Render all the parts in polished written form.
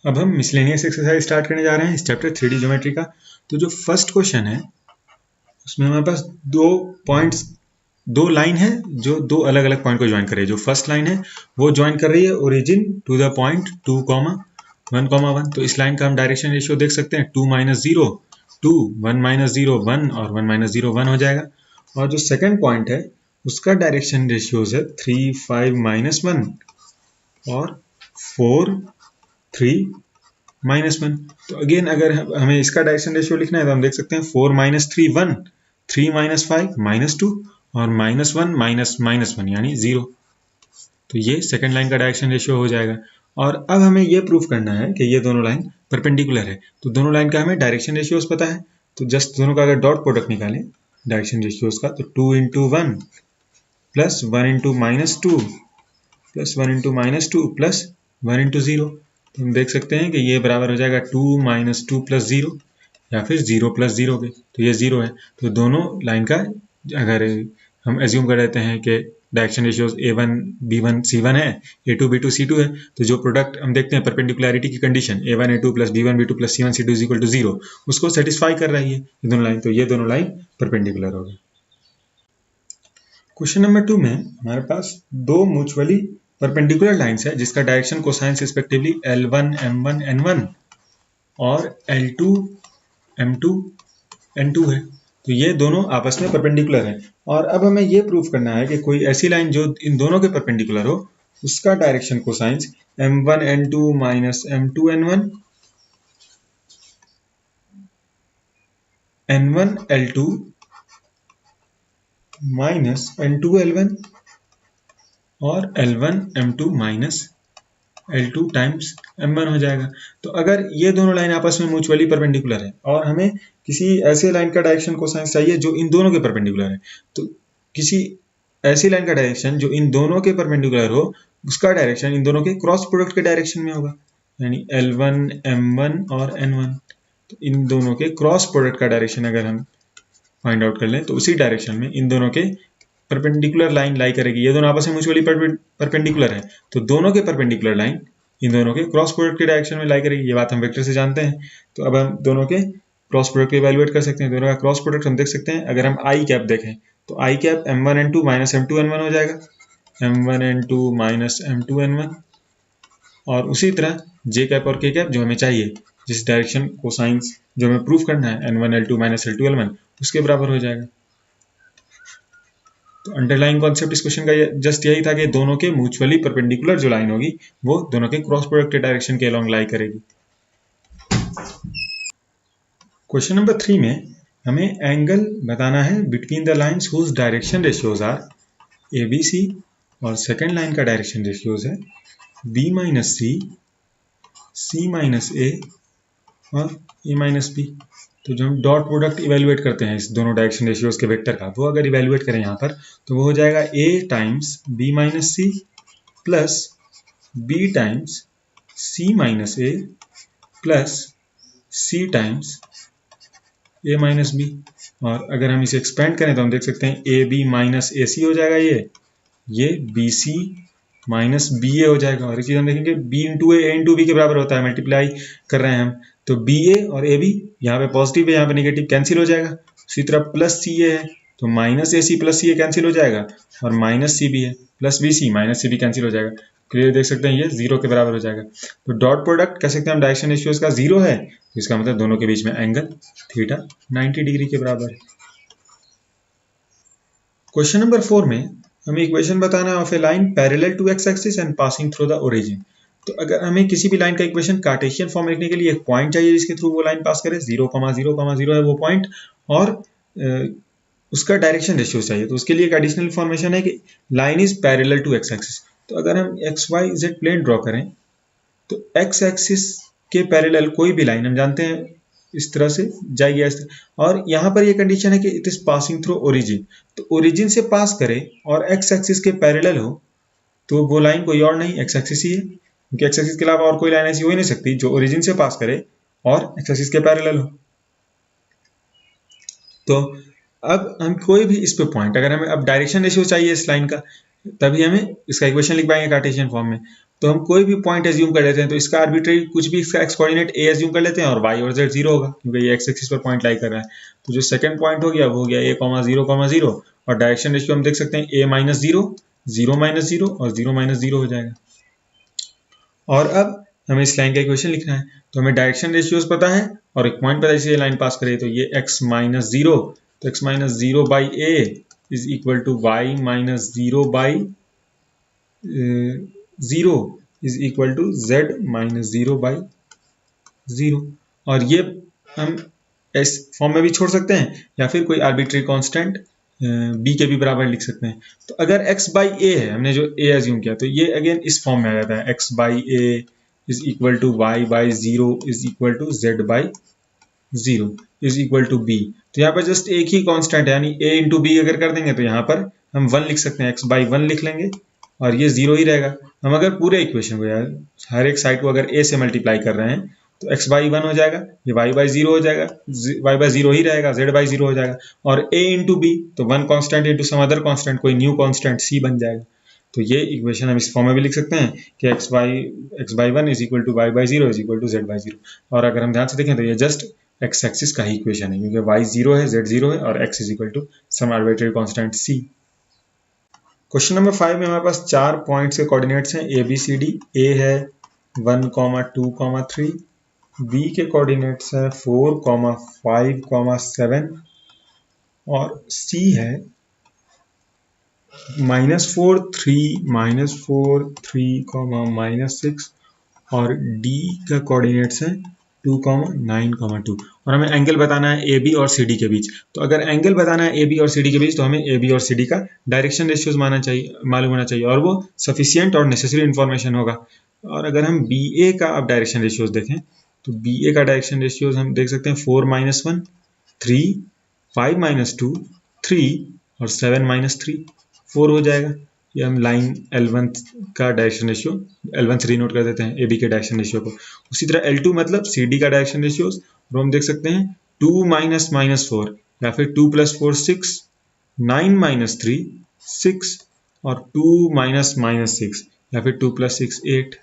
अब हम miscellaneous exercise start करने जा रहे हैं इस चैप्टर 3D ज्योमेट्री का। तो जो फर्स्ट क्वेश्चन है उसमें हमारे पास दो लाइन है जो दो अलग अलग पॉइंट को ज्वाइन कर रही है। जो फर्स्ट लाइन है वो ज्वाइन कर रही है ओरिजिन टू द पॉइंट 2,1,1। तो इस लाइन का हम डायरेक्शन रेशियो देख सकते हैं 2 - 0 2, 1 - 0 1 और 1 - 0 1 हो जाएगा। और जो सेकंड पॉइंट है उसका डायरेक्शन रेशियोज है 3, 5 - 1 और 4, 3 -1। तो अगेन अगर हमें इसका डायरेक्शन रेशियो लिखना है तो हम देख सकते हैं 4 - 3 1, 3 - 5 -2 और -1 -1 यानी 0। तो ये सेकंड लाइन का डायरेक्शन रेशियो हो जाएगा। और अब हमें ये प्रूफ करना है कि ये दोनों लाइन परपेंडिकुलर है। तो दोनों लाइन का हमें डायरेक्शन रेशियोज पता है, तो जस्ट दोनों का अगर डॉट प्रोडक्ट निकालें डायरेक्शन रेशियोज का, तो 2 × 1 प्लस 1 × -2 प्लस 1 × -2 प्लस 1 × 0। तो हम देख सकते हैं कि ये बराबर हो जाएगा 2 - 2 + 0 या फिर 0 + 0 के। तो ये 0 है। तो दोनों लाइन का अगर हम एज्यूम कर लेते हैं कि direction ratios A1 B1 C1 है, A2 B2 C2 है, तो जो प्रोडक्ट हम देखते हैं परपेंडिकुलरिटी की condition A1 A2 + B1 B2 + C1 C2 = 0 उसको सेटिस्फाई कर रही है ये दोनों लाइन। तो ये दोनों लाइन परपेंडिकुलर हो गई। क्वेश्चन नंबर 2 में हमारे पास दो म्यूचुअली परपेंडिकुलर लाइंस है जिसका direction cosines respectively L1 M1 N1 और L2 M2 N2 है। तो ये दोनों आपस में परपेंडिकुलर है। और अब हमें ये प्रूफ करना है कि कोई ऐसी लाइन जो इन दोनों के परपेंडिकुलर हो उसका direction cosines M1 N2 - M2 N1 N1 L2 - N2 L1 और L1 M2 - L2 times M1 हो जाएगा। तो अगर ये दोनों लाइन आपस में म्यूचुअली परपेंडिकुलर है और हमें किसी ऐसे लाइन का डायरेक्शन कोसाइंस चाहिए जो इन दोनों के परपेंडिकुलर है, तो किसी ऐसी लाइन का डायरेक्शन जो इन दोनों के परपेंडिकुलर हो उसका डायरेक्शन इन दोनों के क्रॉस प्रोडक्ट के डायरेक्शन में होगा, यानी L1 M1 और N1। तो इन दोनों के क्रॉस प्रोडक्ट का डायरेक्शन अगर हम फाइंड आउट कर लें तो उसी डायरेक्शन में इन दोनों के परपेंडिकुलर लाइन लाई करेगी। ये दोनों आपस में म्यूचुअली परपेंडिकुलर है, तो दोनों के परपेंडिकुलर लाइन इन दोनों के क्रॉस प्रोडक्ट के डायरेक्शन में लाई करेगी। ये बात हम वेक्टर से जानते हैं। तो अब हम दोनों के क्रॉस प्रोडक्ट को इवैल्यूएट कर सकते हैं। दोनों का क्रॉस प्रोडक्ट हम देख सकते हैं। अगर हम आई कैप देखें तो आई cap M1 N2 - M2 N1 हो जाएगा, M1 N2 - M2 N1। और उसी तरह जे कैप और के कैप जो हमें चाहिए, जिस डायरेक्शन कोसाइंस जो हमें प्रूफ करना है N1 L2 - L2 L1 उसके बराबर हो जाएगा। तो अंडरलाइन कॉन्सेप्ट इस क्वेश्चन का जस्ट यही था कि दोनों के म्यूचुअली परपेंडिकुलर जो लाइन होगी वो दोनों के क्रॉस प्रोडक्ट के डायरेक्शन के अलोंग लाई करेगी। क्वेश्चन नंबर 3 में हमें एंगल बताना है between the lines whose direction ratios are ABC और सेकंड लाइन का डायरेक्शन रेशियोज है B - C, C - A और A - B। तो जो हम डॉट प्रोडक्ट इवेल्युएट करते हैं इस दोनों डायरेक्शन रेशियोज के वेक्टर का, वो अगर इवेल्युएट करें यहाँ पर तो वो हो जाएगा A times B - C plus B times C - A plus C times A - B। और अगर हम इसे एक्सपेंड करें तो हम देख सकते हैं AB - AC हो जाएगा, ये BC - BA हो जाएगा। और एक चीज हम देखेंगे B × A × B के बराबर होता है, मल्टीप्लाई कर रहे हैं हम, तो BA और AB यहाँ पे पॉजिटिव है, यहाँ पे नेगेटिव, कैंसिल हो जाएगा। उसी तरह प्लस CA है तो -AC प्लस CA कैंसिल हो जाएगा, और -CB है प्लस BC -CB कैंसिल हो जाएगा। क्लियर देख सकते हैं ये 0 के बराबर हो जाएगा। तो डॉट प्रोडक्ट कह सकते हैं हम डायरेक्शन रेशियोज का 0 है, तो इसका मतलब दोनों के बीच में एंगल थीटा 90 डिग्री के बराबर है। क्वेश्चन नंबर 4 में हमें इक्वेशन बताना है of a line parallel to X axis and passing through the origin. तो अगर हमें किसी भी लाइन का इक्वेशन कार्टेशियन फॉर्म लिखने के लिए एक पॉइंट चाहिए जिसके थ्रू वो लाइन पास करे, 0, 0, 0 है वो पॉइंट, और उसका डायरेक्शन रेशियो चाहिए। तो उसके लिए एक एडिशनल इन्फॉर्मेशन है कि line is parallel to X axis. तो अगर हम XYZ प्लेन ड्रॉ करें तो एक्स एक्सिस के पैरेलल कोई भी लाइन हम जानते हैं इस तरह से जाएगी इस तरह, और यहाँ पर ये कंडीशन है कि it is passing through origin. तो ओरिजिन से पास करे और एक्स एक्सिस के पैरेलल हो तो वो लाइन कोई और नहीं एक्स एक्सिस ही है, क्योंकि एक्स एक्सिस के अलावा और कोई लाइन ऐसी हो ही नहीं सकती जो ओरिजिन से पास करे और एक्स एक्सिस के पैरेलल हो। तो अब हम कोई भी इस पे पॉइंट, अगर हमें अब डायरेक्शन रेशियो चाहिए इस लाइन का, तभी हमें इसका इक्वेशन लिख पाएंगे कार्टेशियन फॉर्म में। तो हम कोई भी पॉइंट एज्यूम कर लेते हैं, तो इसका आर्बिट्रेरी कुछ भी इसका एक्स कोऑर्डिनेट ए एज्यूम कर लेते हैं और वाई और जेड जीरो होगा क्योंकि ये एक्स एक्सिस पर पॉइंट लाई कर रहा है। तो जो सेकंड पॉइंट हो गया वो हो गया ए कॉमा जीरो और डायरेक्शन रेशियो हम देख सकते हैं A minus zero, zero minus zero और जीरो माइनस जीरो हो जाएगा। और अब हमें इस लाइन का इक्वेशन लिखना है, तो हमें डायरेक्शन रेशियोज पता है और एक पॉइंट पता है जिसे लाइन पास करे, तो ये x माइनस जीरो, तो x minus zero by A is equal to Y minus zero by zero is equal to Z minus zero by zero. और ये हम इस फॉर्म में भी छोड़ सकते हैं या फिर कोई आर्बिट्री कांस्टेंट b के भी बराबर लिख सकते हैं। तो अगर x बाई ए है, हमने जो a एज्यूम किया, तो ये अगेन इस फॉर्म में आ जाता है x by A is equal to Y by zero is equal to Z by zero is equal to B. तो यहाँ पर जस्ट एक ही कांस्टेंट है, यानी a इंटू बी अगर कर देंगे तो यहाँ पर हम वन लिख सकते हैं, x बाई वन लिख लेंगे और ये जीरो ही रहेगा। हम अगर पूरे इक्वेशन को यार हर एक साइड को अगर a से मल्टीप्लाई कर रहे हैं तो x बाई वन हो जाएगा, ये y बाई जीरो हो जाएगा, y बाई जीरो ही रहेगा, z बाई जीरो हो जाएगा और a इंटू बी, तो one constant into some other constant, कोई न्यू कांस्टेंट c बन जाएगा। तो ये इक्वेशन हम इस फॉर्म में भी लिख सकते हैं कि x by one is equal to y by zero is equal to z by zero. और अगर हम ध्यान से देखें तो ये जस्ट x एक्सिस का ही इक्वेशन है क्योंकि y जीरो है, z जीरो है और x is equal to some arbitrary constant c। Question number 5 में हमारे पास 4 पॉइंट्स के कोऑर्डिनेट्स हैं ए बी सी डी। ए है 1, 2, 3, बी के कोऑर्डिनेट्स हैं 4, 5, 7 और सी है -4, 3, -4, 3, -6 और डी का कोऑर्डिनेट्स है 2, 9, 2 और हमें एंगल बताना है ए बी और सी डी के बीच। तो अगर एंगल बताना है ए बी और सी डी के बीच तो हमें ए बी और सी डी का डायरेक्शन रेशियोज मालूम होना चाहिए और वो सफिशियंट और नेसेसरी इन्फॉर्मेशन होगा। और अगर हम बी ए का अब डायरेक्शन रेशियोज देखें तो बी ए का डायरेक्शन रेशियोज हम देख सकते हैं 4, -1, 3, 5, -2, 3 और 7, -3, 4 हो जाएगा। ये हम लाइन L1 का डायरेक्शन रेशियो L1 से नोट कर देते हैं ए बी के डायरेक्शन रेशियो को। उसी तरह L2 मतलब सी डी का डायरेक्शन रेशियो और हम देख सकते हैं 2 -4 या फिर 2 + 4 6, 9 - 3 6 और 2 -6 या फिर 2 + 6 8।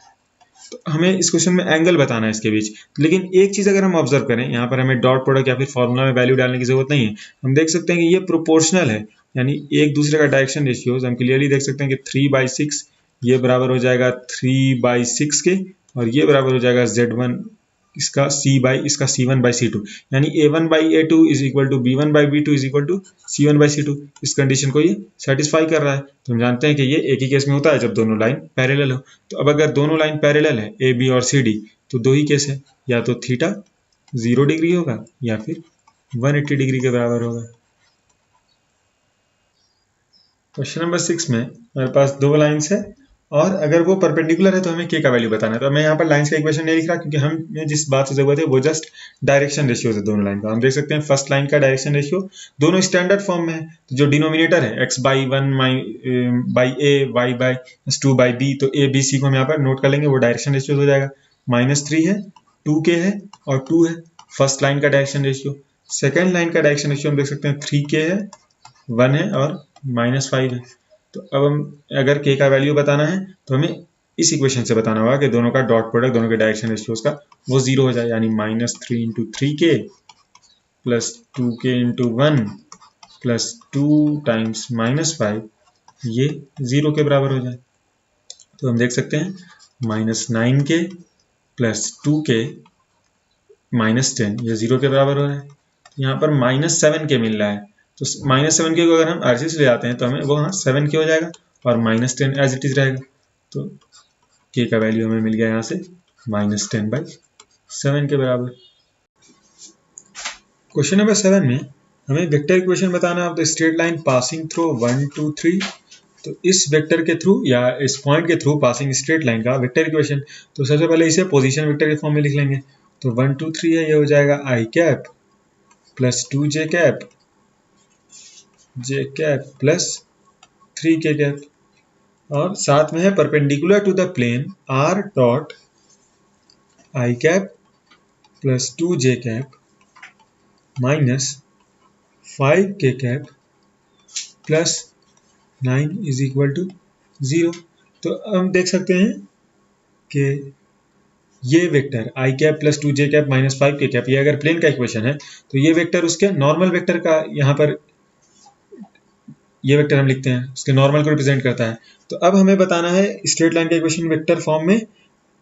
तो हमें इस क्वेश्चन में एंगल बताना है इसके बीच। लेकिन एक चीज अगर हम ऑब्जर्व करें, यहाँ पर हमें डॉट प्रोडक्ट या फिर फॉर्मूला में वैल्यू डालने की जरूरत नहीं है। हम देख सकते हैं कि ये प्रोपोर्शनल है, यानी एक दूसरे का डायरेक्शन रेशियो हम क्लियरली देख सकते हैं कि 3/6 ये बराबर हो जाएगा 3/6 के और ये बराबर हो जाएगा Z1 इसका C1/C2, यानी A1/A2 is equal to B1/B2 is equal to C1/C2। इस कंडीशन को ये सेटिस्फाई कर रहा है। तो हम जानते हैं कि ये एक ही केस में होता है जब दोनों लाइन पैरेलल हो। तो अब अगर दोनों लाइन पैरेलल है ए बी और सी डी तो दो ही केस है, या तो थीटा 0 डिग्री होगा या फिर 180 डिग्री के बराबर होगा। क्वेश्चन नंबर 6 में हमारे पास दो लाइंस है और अगर वो परपेंडिकुलर है तो हमें के का वैल्यू बताना है। तो मैं यहाँ पर लाइंस का इक्वेशन नहीं लिख रहा क्योंकि हमें जिस बात से जरूरत है वो जस्ट डायरेक्शन रेशियो है दोनों लाइन का। हम देख सकते हैं फर्स्ट लाइन का डायरेक्शन रेशियो दोनों स्टैंडर्ड फॉर्म में है। तो जो डिनोमिनेटर है x/1 by A Y by 2 by B, तो ए बी सी को हम यहाँ पर नोट कर लेंगे, वो डायरेक्शन रेशियो हो जाएगा। -3 है, 2k है और 2 है फर्स्ट लाइन का डायरेक्शन रेशियो। सेकेंड लाइन का डायरेक्शन रेशियो हम देख सकते हैं 3k है, 1 है और -5 है। तो अब हम अगर k का वैल्यू बताना है तो हमें इस इक्वेशन से बताना होगा कि दोनों का डॉट प्रोडक्ट दोनों के डायरेक्शन रेशियोज का वो 0 हो जाए, यानी -3 × 3k plus 2k × 1 plus 2 times -5 ये 0 के बराबर हो जाए। तो हम देख सकते हैं -9k प्लस 2k -10 ये 0 के बराबर हो रहा है। यहाँ पर -7k मिल रहा है, तो -7k को अगर हम RCS से ले जाते हैं तो हमें वो 7k हो जाएगा और -10 एज इट इज रहेगा। तो k का वैल्यू हमें मिल गया यहाँ से -10/7 के बराबर। क्वेश्चन नंबर 7 में हमें वेक्टर इक्वेशन बताना है। तो स्ट्रेट लाइन पासिंग थ्रू 1, 2, 3, तो इस वेक्टर के थ्रू या इस पॉइंट के थ्रू पासिंग स्ट्रेट लाइन का वेक्टर इक्वेशन। तो सबसे पहले इसे पोजीशन वेक्टर के फॉर्म में लिख लेंगे। तो 1, 2, 3 है, ये हो जाएगा i cap plus 2j cap j cap plus 3k cap और साथ में है perpendicular to the plane r dot i cap plus 2j cap minus 5k cap plus 9 is equal to 0। तो हम देख सकते हैं कि ये vector I cap plus 2j cap minus 5k cap, ये अगर प्लेन का इक्वेशन है तो ये वेक्टर उसके नॉर्मल वेक्टर का, यहाँ पर ये वेक्टर हम लिखते हैं उसके नॉर्मल को रिप्रेजेंट करता है। तो अब हमें बताना है स्ट्रेट लाइन का इक्वेशन वेक्टर फॉर्म में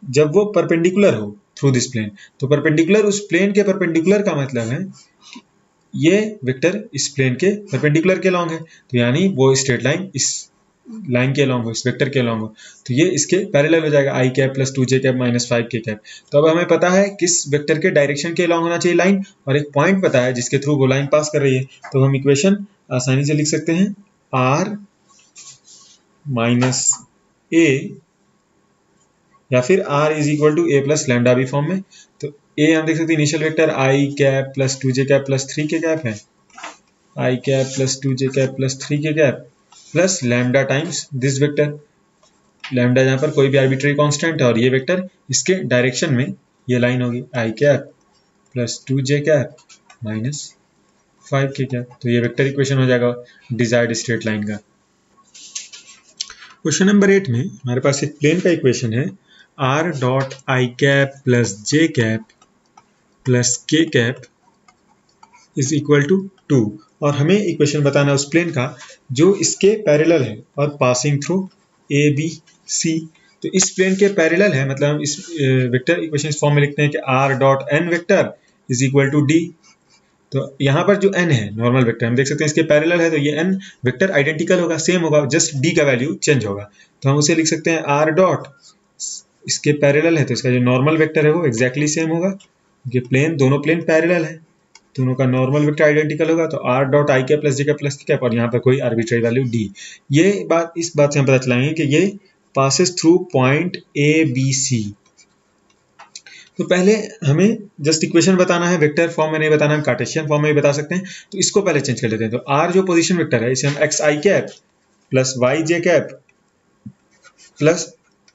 जब वो परपेंडिकुलर हो थ्रू दिस प्लेन। तो परपेंडिकुलर, उस प्लेन के परपेंडिकुलर का मतलब है ये वेक्टर इस प्लेन के परपेंडिकुलर के अलॉन्ग है, तो यानी वो स्ट्रेट लाइन इस लाइन के अलॉन्ग हो, इस वेक्टर के अलॉन्ग हो, तो ये इसके पैरेलल हो जाएगा I cap plus 2j cap minus 5k cap. तो अब हमें पता है किस वेक्टर के डायरेक्शन के अलॉन्ग होना चाहिए लाइन, और एक पॉइंट पता है जिसके थ्रू वो लाइन पास कर रही है। तो हम इक्वेशन आसानी से लिख सकते हैं r माइनस a या फिर r is equal to a plus lambda B form में। तो a हम देख सकते हैं initial vector I cap plus 2j cap plus 3k cap है, I cap plus 2j cap plus 3k cap plus lambda times this vector, lambda यहाँ पर कोई भी आर्बिट्री कांस्टेंट है, और ये वेक्टर इसके डायरेक्शन में ये लाइन होगी I cap plus 2j cap minus 5k cap. तो ये वेक्टर इक्वेशन हो जाएगा डिजायर्ड स्ट्रेट लाइन का। क्वेश्चन नंबर 8 में हमारे पास एक प्लेन का इक्वेशन है r dot I cap plus j cap plus k cap is equal to 2, और हमें इक्वेशन बताना है उस प्लेन का जो इसके पैरेलल है और passing through A B C. तो इस प्लेन के पैरेलल है, मतलब हम इस वेक्टर इक्वेशन इस फॉर्म में लिखते हैं कि r dot n vector is equal to d। तो यहाँ पर जो n है नॉर्मल वेक्टर, हम देख सकते हैं इसके पैरेलल है, तो ये n वेक्टर आइडेंटिकल होगा, सेम होगा, जस्ट d का वैल्यू चेंज होगा। तो हम उसे लिख सकते हैं r डॉट, इसके पैरेलल है तो इसका जो नॉर्मल वेक्टर है वो एग्जैक्टली सेम होगा, ये प्लेन, दोनों प्लेन पैरेलल है, दोनों का नॉर्मल वेक्टर आइडेंटिकल होगा। तो r dot I cap plus j cap plus k cap, और यहाँ पर कोई आर्बिट्ररी वैल्यू d। ये बात, इस बात से हम पता चलाएंगे कि ये passes through point a b c। तो पहले हमें जस्ट इक्वेशन बताना है, वेक्टर फॉर्म में नहीं बताना, हम कार्टेशियन फॉर्म में भी बता सकते हैं। तो इसको पहले चेंज कर लेते हैं। तो r जो पोजीशन वेक्टर है इसे हम x i cap plus y j cap plus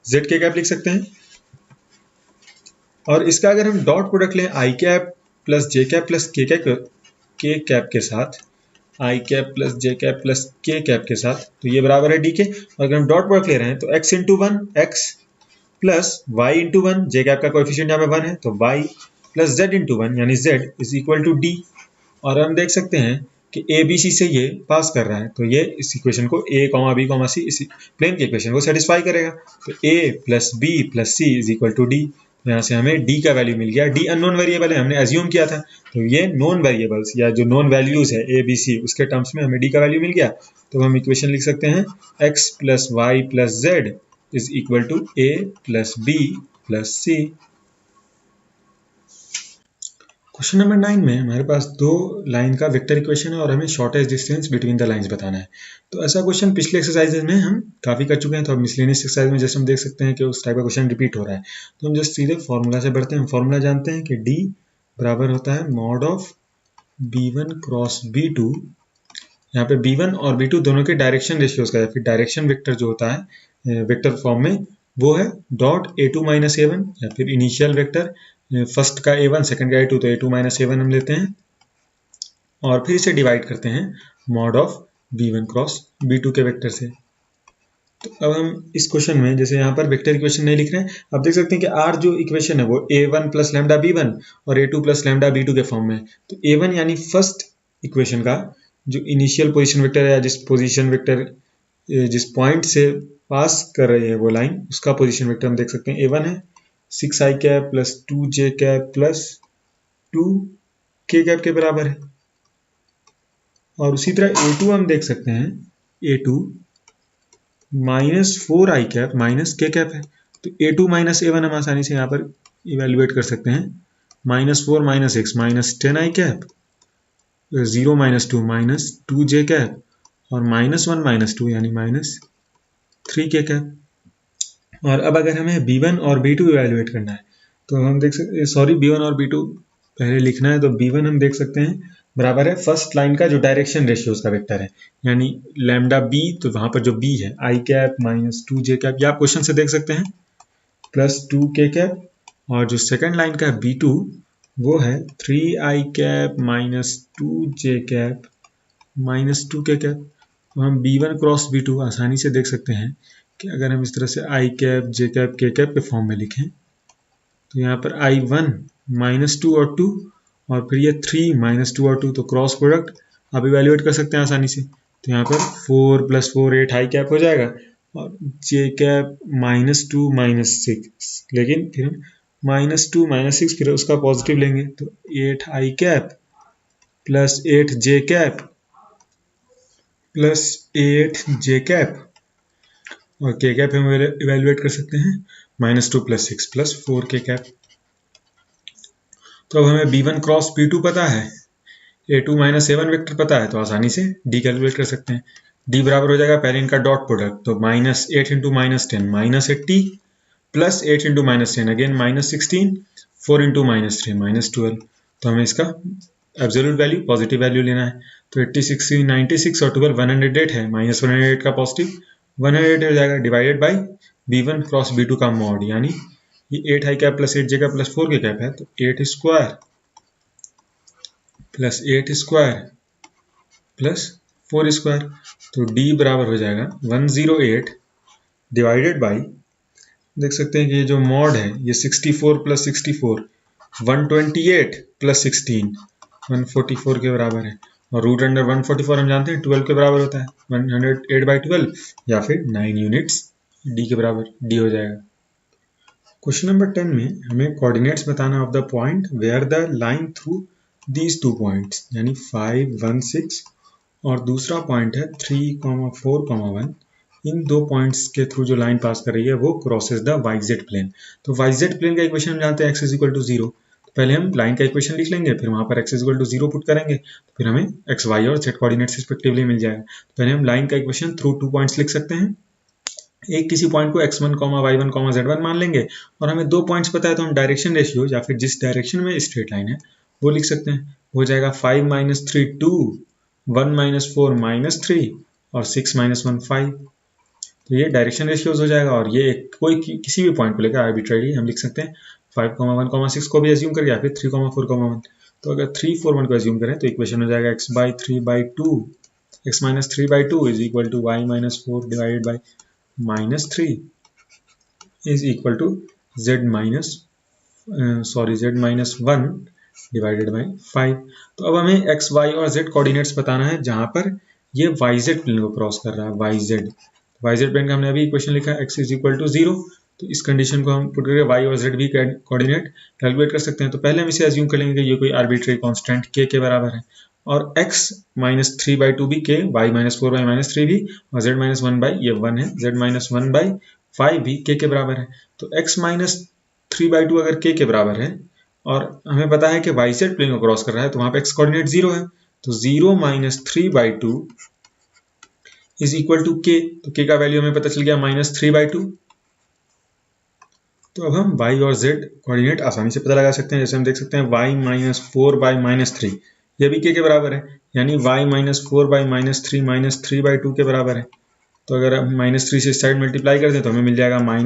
z k cap लिख सकते हैं, और इसका अगर हम डॉट प्रोडक्ट लें आई कैप प्लस जे कैप प्लस के कैप के साथ, आई कैप प्लस जे कैप प्लस के कैप के साथ, तो ये बराबर है डी के। और अगर हम डॉट प्रोडक्ट ले रहे हैं तो x into one X plus Y into one, J cap का कोएफिशिएंट यहाँ पे 1 है तो y plus z into one यानी z is equal to D. और हम देख सकते हैं कि ए बी सी से ये पास कर रहा है, तो ये इस इक्वेशन को a comma B comma C, इस प्लेन के इक्वेशन को सेटिस्फाई करेगा। तो a plus B plus C is equal to D. यहाँ से हमें d का वैल्यू मिल गया। d अननोन वेरिएबल है, हमने एज्यूम किया था, तो ये नोन वेरिएबल्स या जो नोन वैल्यूज है a b c उसके टर्म्स में हमें d का वैल्यू मिल गया। तो हम इक्वेशन लिख सकते हैं x plus y plus z is equal to a plus B plus c. Question number 9 में हमारे पास दो लाइन का वेक्टर इक्वेशन है और हमें shortest distance between the lines बताना है। तो ऐसा क्वेश्चन पिछले एक्सरसाइजेज में हम काफ़ी कर चुके हैं, तो अब मिसलेनियस एक्सरसाइज में जैसे हम देख सकते हैं कि उस टाइप का क्वेश्चन रिपीट हो रहा है। तो हम जस्ट सीधे फॉर्मूला से बढ़ते हैं। हम फॉर्मूला जानते हैं कि डी बराबर होता है mod of b1 cross b2। यहाँ पे b1 और b2 दोनों के डायरेक्शन रेशियोज का, या फिर डायरेक्शन वेक्टर जो होता है वेक्टर फॉर्म में वो है डॉट a2 माइनस a1, या फिर इनिशियल वेक्टर फर्स्ट का a1 सेकंड का a2, तो a2 माइनस a1 हम लेते हैं और फिर इसे डिवाइड करते हैं mod of b1 cross b2 के वेक्टर से। तो अब हम इस क्वेश्चन में जैसे यहाँ पर वेक्टर इक्वेशन नहीं लिख रहे हैं, आप देख सकते हैं कि r जो इक्वेशन है वो a1 प्लस लैम्डा b1 और a2 प्लस लैम्डा b2 के फॉर्म में है। तो a1 यानी फर्स्ट इक्वेशन का जो इनिशियल पोजीशन वेक्टर है, या जिस पोजीशन वेक्टर जिस पॉइंट से पास कर रही है वो लाइन, उसका पोजीशन वेक्टर हम देख सकते हैं a1 है 6i cap plus 2j cap plus 2k cap के बराबर है। और उसी तरह a2 हम देख सकते हैं a2 minus 4i cap minus k cap है। तो a2 माइनस a1 हम आसानी से यहाँ पर इवेल्युएट कर सकते हैं, minus 4 minus x minus 10i cap, 0 minus 2 minus 2j cap, और माइनस 1 माइनस 2 यानी माइनस 3k कैप। और अब अगर हमें b1 और b2 इवेल्युएट करना है तो हम देख सकते, सॉरी b1 और b2 पहले लिखना है, तो b1 हम देख सकते हैं बराबर है फर्स्ट लाइन का जो डायरेक्शन रेशियोज का वेक्टर है, यानी लैम्डा b, तो वहां पर जो b है i cap minus 2j cap, या आप क्वेश्चन से देख सकते हैं प्लस 2k कैप, और जो सेकेंड लाइन का b2 वो है 3i cap minus 2j cap minus 2k cap. तो हम b1 क्रॉस b2 आसानी से देख सकते हैं कि अगर हम इस तरह से आई कैप जे कैप के कैप के फॉर्म में लिखें तो यहाँ पर I1 -2 और 2 और फिर ये 3 -2 और 2, तो क्रॉस प्रोडक्ट आप इवेल्युएट कर सकते हैं आसानी से। तो यहाँ पर 4 + 4 8 आई कैप हो जाएगा और जे कैप -2 -6, लेकिन फिर हम -2 -6 फिर उसका पॉजिटिव लेंगे तो 8 आई कैप प्लस 8 जे कैप प्लस 8 जे कैप और के कैप हम इवेल्युएट कर सकते हैं -2 + 6 + 4 के कैप। तो अब हमें B1 क्रॉस B2 पता है, A2 - A1 वेक्टर पता है, तो आसानी से D कैलकुलेट कर सकते हैं। D बराबर हो जाएगा पहले इनका डॉट प्रोडक्ट, तो -8 × -10 -80 प्लस 8 × -10 अगेन -16 4 × -3 -12। तो हमें इसका एब्सोल्यूट वैल्यू पॉजिटिव वैल्यू लेना है। तो 86 96 और 12 108 है, -108 का पॉजिटिव 108 हो जाएगा divided by B1 cross B2 का मॉड, यानी ये 8 आई कैप प्लस 8 जे कैप प्लस 4 के कैप है, तो 8 square plus 8 square plus 4 square. तो D बराबर हो जाएगा 108 डिवाइडेड बाई, देख सकते हैं कि ये जो मॉड है ये 64 + 64 128 + 16 144 के बराबर है, और रूट अंडर 144 हम जानते हैं 12 के बराबर होता है, 108/12 या फिर 9 यूनिट्स D के बराबर D हो जाएगा। क्वेश्चन नंबर 10 में हमें कोऑर्डिनेट्स बताना of the point where the line through these 2 points, यानी 5 1 6 और दूसरा पॉइंट है 3, 4, 1। इन दो पॉइंट्स के थ्रू जो लाइन पास कर रही है वो क्रॉसेस द YZ प्लेन। तो YZ प्लेन का इक्वेशन हम जानते हैं x = 0। तो पहले हम लाइन का इक्वेशन लिख लेंगे, फिर वहां पर x = 0 पुट करेंगे, तो फिर हमें x, y और z कोऑर्डिनेट्स रिस्पेक्टिवली मिल जाएगा। तो पहले हम लाइन का इक्वेशन थ्रू 2 पॉइंट्स लिख सकते हैं। एक किसी पॉइंट को x1, y1, z1 मान लेंगे, और हमें 2 पॉइंट्स पता है तो हम डायरेक्शन रेशियो या फिर जिस डायरेक्शन में स्ट्रेट लाइन है वो लिख सकते हैं। हो जाएगा 5 - 3 2, 1 - 4 -3 और 6 - 1 5। तो ये डायरेक्शन रेशियोज हो जाएगा, और ये कोई किसी भी पॉइंट को लेकर आर्बिट्रेरी हम लिख सकते हैं 5, 1, 6 को भी एज्यूम करके, या फिर 3, 4, 1। तो अगर 3, 4, 1 को एज्यूम करें तो इक्वेशन हो जाएगा x/3/2 x - 3/2 = y - 4 divided by -3 is equal to z - 1 divided by 5। तो अब हमें x, y और z कोऑर्डिनेट्स बताना है जहां पर ये YZ प्लेन को क्रॉस कर रहा है। YZ प्लेन का हमने अभी इक्वेशन लिखा है x = 0। तो इस कंडीशन को हम पुट करके y और z भी कोऑर्डिनेट कैलकुलेट कर सकते हैं। तो पहले हम इसे एज्यूम कर लेंगे कि ये कोई आर्बिट्रेरी कांस्टेंट k के बराबर है, और x - 3/2 भी k, y - 4/- 3 भी, और z - 1/, ये 1 है, z - 1/5 भी k के बराबर है। तो x - 3/2 अगर k के बराबर है और हमें पता है कि YZ प्लेन को क्रॉस कर रहा है, तो वहां पे x कोऑर्डिनेट 0 है, तो 0 - 3/2 is equal to k। तो k का वैल्यू हमें पता चल गया -3/2। तो अब हम y और z कोऑर्डिनेट आसानी से पता लगा सकते हैं। जैसे हम देख सकते हैं y - 4/- 3 ये भी k के बराबर है, यानी y - 4/- 3 -3/2 के बराबर है। तो अगर हम -3 से इस साइड मल्टीप्लाई कर दें तो हमें मिल जाएगा y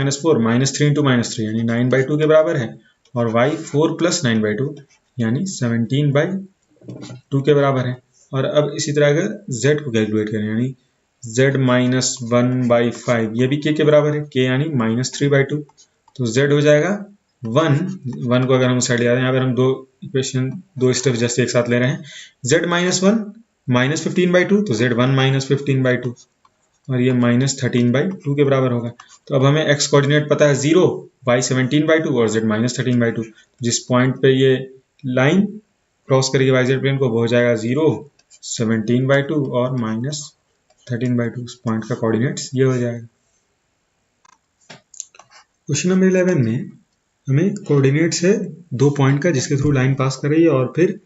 - 4 -3 × -3 यानी 9/2 के बराबर है, और y 4 + 9/2 यानी 17/2 के बराबर है। और अब इसी तरह अगर z को कैलकुलेट करें, यानी z - 1/5 ये भी k के बराबर है, k यानी -3/2। तो z हो जाएगा 1 को अगर हम उस साइड ले आ रहे हैं, यहाँ पर हम दो स्टेप जैसे एक साथ ले रहे हैं, z - 1 -15/2 तो z 1 - 15/2 और ये -13/2 के बराबर होगा। तो अब हमें x कोऑर्डिनेट पता है 0, y 17/2 और z -13/2। जिस पॉइंट पे ये लाइन क्रॉस करेगी YZ प्लेन को वो हो जाएगा 0, 17/2 और -13/2। उस पॉइंट का कोऑर्डिनेट्स ये हो जाएगा। क्वेश्चन नंबर 11 में हमें कोऑर्डिनेट्स है 2 पॉइंट का जिसके थ्रू लाइन पास कर रही है और फिर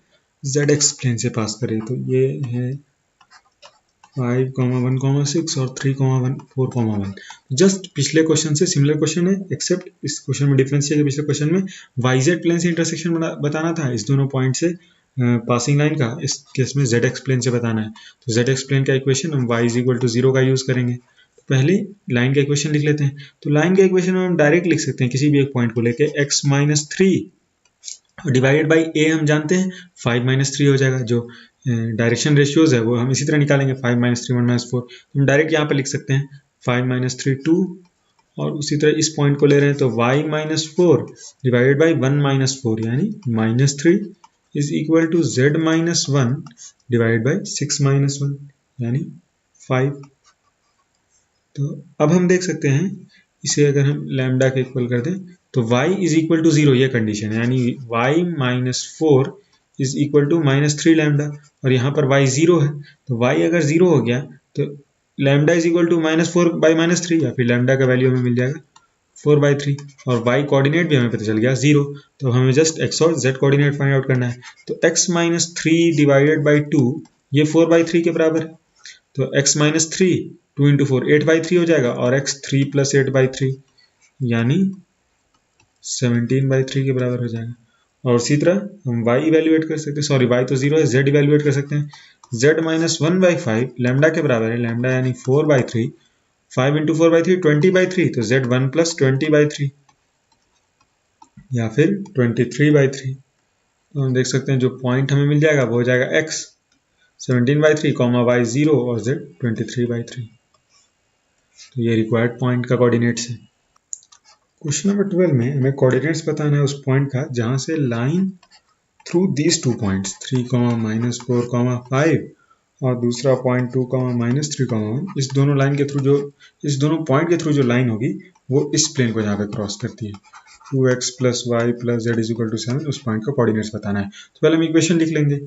ZX प्लेन से पास कर रही है। तो ये है 5, 1, 6 और 3, 1, 4, 1। जस्ट पिछले क्वेश्चन से सिमिलर क्वेश्चन है, एक्सेप्ट इस क्वेश्चन में डिफरेंस है कि पिछले क्वेश्चन में YZ प्लेन से इंटरसेक्शन बताना था, इस दोनों पॉइंट से पासिंग लाइन का, इस केस में ZX प्लेन से बताना है। तो ZX प्लेन का इक्वेशन हम y = 0 का यूज करेंगे। तो पहले लाइन का इक्वेशन लिख लेते हैं। तो लाइन का इक्वेशन हम डायरेक्ट लिख सकते हैं किसी भी एक पॉइंट को लेके, x - 3 डिवाइडेड बाई a हम जानते हैं 5 - 3 हो जाएगा। जो डायरेक्शन रेशियोज है वो हम इसी तरह निकालेंगे, 5 - 3 1 - 4। हम डायरेक्ट यहाँ पे लिख सकते हैं 5 माइनस 3 2, और उसी तरह इस पॉइंट को ले रहे हैं तो y minus 4 divided by 1 minus 4 यानी minus 3 is equal to z minus 1 divide by 6 minus 1 यानी 5। तो अब हम देख सकते हैं इसे अगर हम लैम्डा के इक्वल कर दें तो y इज इक्वल टू 0, ये कंडीशन है, यानी y minus 4 is equal to minus 3 lambda, और यहाँ पर y 0 है, तो y अगर 0 हो गया तो lambda is equal to minus 4 by minus 3, या फिर लैम्डा का वैल्यू हमें मिल जाएगा 4 बाई 3, और y कोऑर्डिनेट भी हमें पता चल गया 0, तो हमें जस्ट x और z कोऑर्डिनेट फाइंड आउट करना है। तो x माइनस 3 डिवाइडेड बाई 2 ये 4 बाई 3 के बराबर है, तो x माइनस 3 2 इंटू 4 8 बाई 3 हो जाएगा, और x 3 प्लस 8 बाई 3 यानी 17 बाई 3 के बराबर हो जाएगा। और उसी तरह हम y इवेल्युएट कर सकते हैं, सॉरी y तो 0 है, z इवेल्युएट कर सकते हैं, z माइनस 1 बाई 5 लैम्डा के बराबर है, लैम्डा यानी 4 बाई 3, 5 इंटू 4 बाई 3 20 बाई 3, तो z 1 प्लस 20 बाई 3 या फिर 23 बाई 3। तो हम देख सकते हैं जो पॉइंट हमें मिल जाएगा वो हो जाएगा x 17 बाई 3, y 0 और z 23 बाई 3। तो ये रिक्वायर्ड पॉइंट का कोऑर्डिनेट्स है। क्वेश्चन नंबर 12 में हमें कोऑर्डिनेट्स बताना है उस पॉइंट का जहां से line through these 2 points 3, minus 4, 5 और दूसरा पॉइंट 2, माइनस 3, 1 इस दोनों लाइन के थ्रू जो इस दोनों पॉइंट के थ्रू जो लाइन होगी वो इस प्लेन को यहाँ पे क्रॉस करती है। 2x plus y plus z is equal to 7 उस पॉइंट का कोऑर्डिनेट्स बताना है। तो पहले हम इक्वेशन लिख लेंगे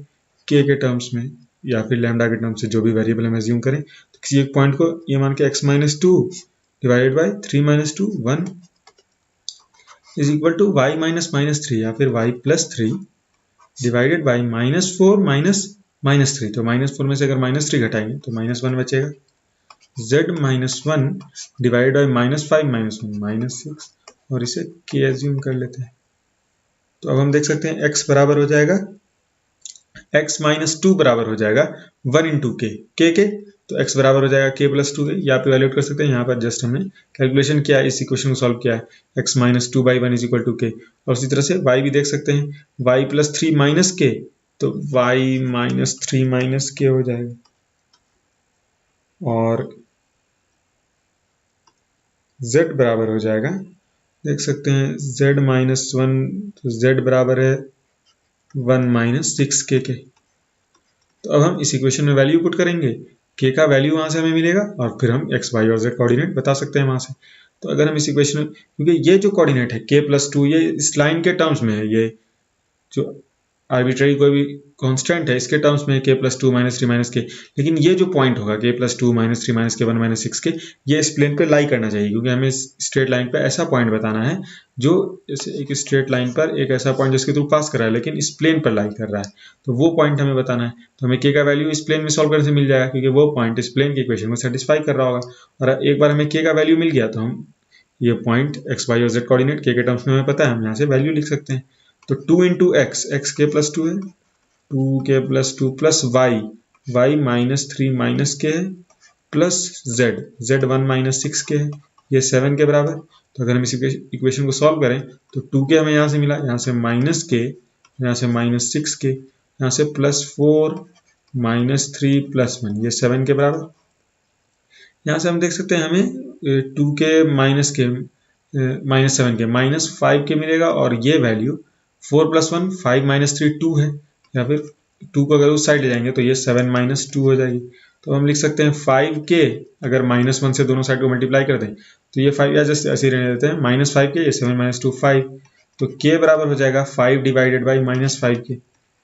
k के टर्म्स में या फिर लैम्डा के टर्म्स से, जो भी वेरिएबल हम एज्यूम करें, तो किसी एक पॉइंट को ये मान के x minus 2 divided by 3 minus 2 1 is equal to y minus minus 3 या फिर y plus 3 divided by minus 4 minus 3, तो माइनस 4 में से अगर माइनस 3 घटाएंगे तो माइनस 1 बचेगा, z minus 1 divide by minus 5 minus 1 minus 6, और इसे k एज्यूम कर लेते हैं। तो अब हम देख सकते हैं x बराबर हो जाएगा x माइनस 2 बराबर हो जाएगा 1 इंटू के, तो x बराबर हो जाएगा k प्लस 2 के, या आप इवेल्युएट कर सकते हैं, यहाँ पर जस्ट हमने कैलकुलेशन किया है, इस इक्वेशन को सॉल्व किया है, x minus 2 by 1 is equal to k, और उसी तरह से y भी देख सकते हैं, y प्लस 3 माइनस k, तो y माइनस 3 माइनस k हो जाएगा, और z बराबर हो जाएगा, देख सकते हैं z माइनस 1, तो z बराबर है 1 माइनस 6 के। तो अब हम इस इक्वेशन में वैल्यू पुट करेंगे, k का वैल्यू वहां से हमें मिलेगा और फिर हम x, y और z कोऑर्डिनेट बता सकते हैं वहां से। तो अगर हम इस इक्वेशन में, क्योंकि ये जो कोऑर्डिनेट है k प्लस 2 ये इस लाइन के टर्म्स में है, ये जो आर्बिट्ररी कोई भी कांस्टेंट है इसके टर्म्स में k प्लस 2 माइनस 3 माइनस के, लेकिन ये जो पॉइंट होगा k प्लस 2 माइनस 3 माइनस के 1 माइनस 6 के, ये इस प्लेन पे लाई करना चाहिए, क्योंकि हमें स्ट्रेट लाइन पे ऐसा पॉइंट बताना है जो एक स्ट्रेट लाइन पर एक ऐसा पॉइंट जिसके थ्रू पास कर रहा है लेकिन इस प्लेन पर लाई कर रहा है, तो वो पॉइंट हमें बताना है। तो हमें k का वैल्यू इस प्लेन में सॉल्व करने से मिल जाएगा, क्योंकि वो पॉइंट इस प्लेन की इक्वेशन को सेटिस्फाई कर रहा होगा, और एक बार हमें k का वैल्यू मिल गया तो हम ये पॉइंट x, y और z कोऑर्डिनेट k के टर्म्स में हमें पता है, हम यहाँ से वैल्यू लिख सकते हैं। तो 2 इंटू x k प्लस 2 है, 2k plus 2 plus y minus 3 minus के है, प्लस z 1 माइनस 6 के है, ये 7 के बराबर। तो अगर हम इस इक्वेशन को सॉल्व करें तो 2k हमें यहाँ से मिला, यहाँ से माइनस के, यहाँ से माइनस 6 के, यहाँ से प्लस 4 माइनस 3 प्लस 1, ये 7 के बराबर। यहाँ से हम देख सकते हैं हमें 2k माइनस के माइनस 7 के माइनस 5 के मिलेगा, और ये वैल्यू 4 प्लस 1 5 माइनस 3 2 है, या फिर 2 को अगर उस साइड ले जाएंगे तो ये 7 माइनस 2 हो जाएगी। तो हम लिख सकते हैं 5k, अगर माइनस 1 से दोनों साइड को मल्टीप्लाई कर दें तो ये 5 या जस्ट ऐसे रहने देते हैं, माइनस 5k, ये 7 माइनस 2 5, तो k बराबर हो जाएगा 5 डिवाइडेड बाई माइनस 5k,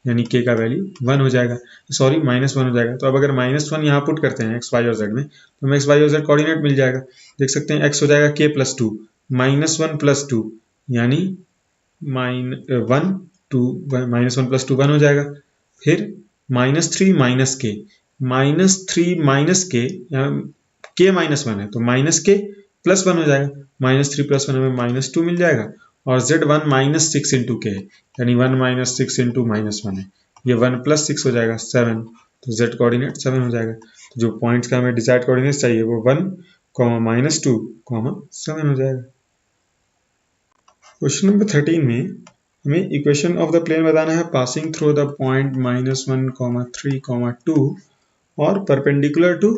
यानी k का वैल्यू 1 हो जाएगा, सॉरी माइनस 1 हो जाएगा। तो अब अगर माइनस 1 यहाँ पुट करते हैं x, y और z में, तो हमें x, y और z कोऑर्डिनेट मिल जाएगा। देख सकते हैं x हो जाएगा k प्लस 2 माइनस 1 प्लस 2, यानी माइनस 1 प्लस 2 1 हो जाएगा, फिर माइनस 3 माइनस के, माइनस 3 माइनस के, के माइनस 1 है तो माइनस के प्लस 1 हो जाएगा, माइनस 3 प्लस 1 हमें माइनस 2 मिल जाएगा, और z 1 माइनस 6 इंटू के है, यानी 1 माइनस 6 इंटू माइनस 1 है, ये 1 प्लस 6 हो जाएगा 7, तो z कोऑर्डिनेट 7 हो जाएगा। तो जो पॉइंट्स का हमें डिजायर्ड कोऑर्डिनेट चाहिए वो 1, माइनस 2, 7 हो जाएगा। क्वेश्चन नंबर 13 में हमें इक्वेशन ऑफ द प्लेन बताना है पासिंग थ्रू द पॉइंट -1, 3, 2 और perpendicular to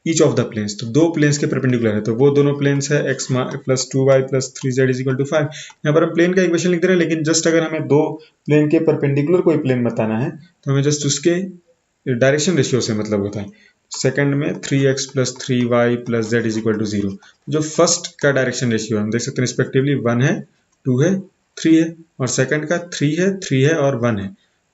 each of the planes, तो दो प्लेन्स के परपेंडिकुलर है, तो वो दोनों प्लेन्स है x plus 2y plus 3z is equal to 5। यहाँ पर हम प्लेन का इक्वेशन लिख दे रहे हैं, लेकिन जस्ट अगर हमें दो प्लेन के परपेंडिकुलर कोई प्लेन बताना है तो हमें जस्ट उसके डायरेक्शन रेशियो से मतलब होता है। सेकंड में 3x plus 3y plus z is equal to 0, जो फर्स्ट का डायरेक्शन रेशियो है हम देख सकते हैं रिस्पेक्टिवली 1 है, 2 है, 3 है, और सेकंड का 3 है और 1 है।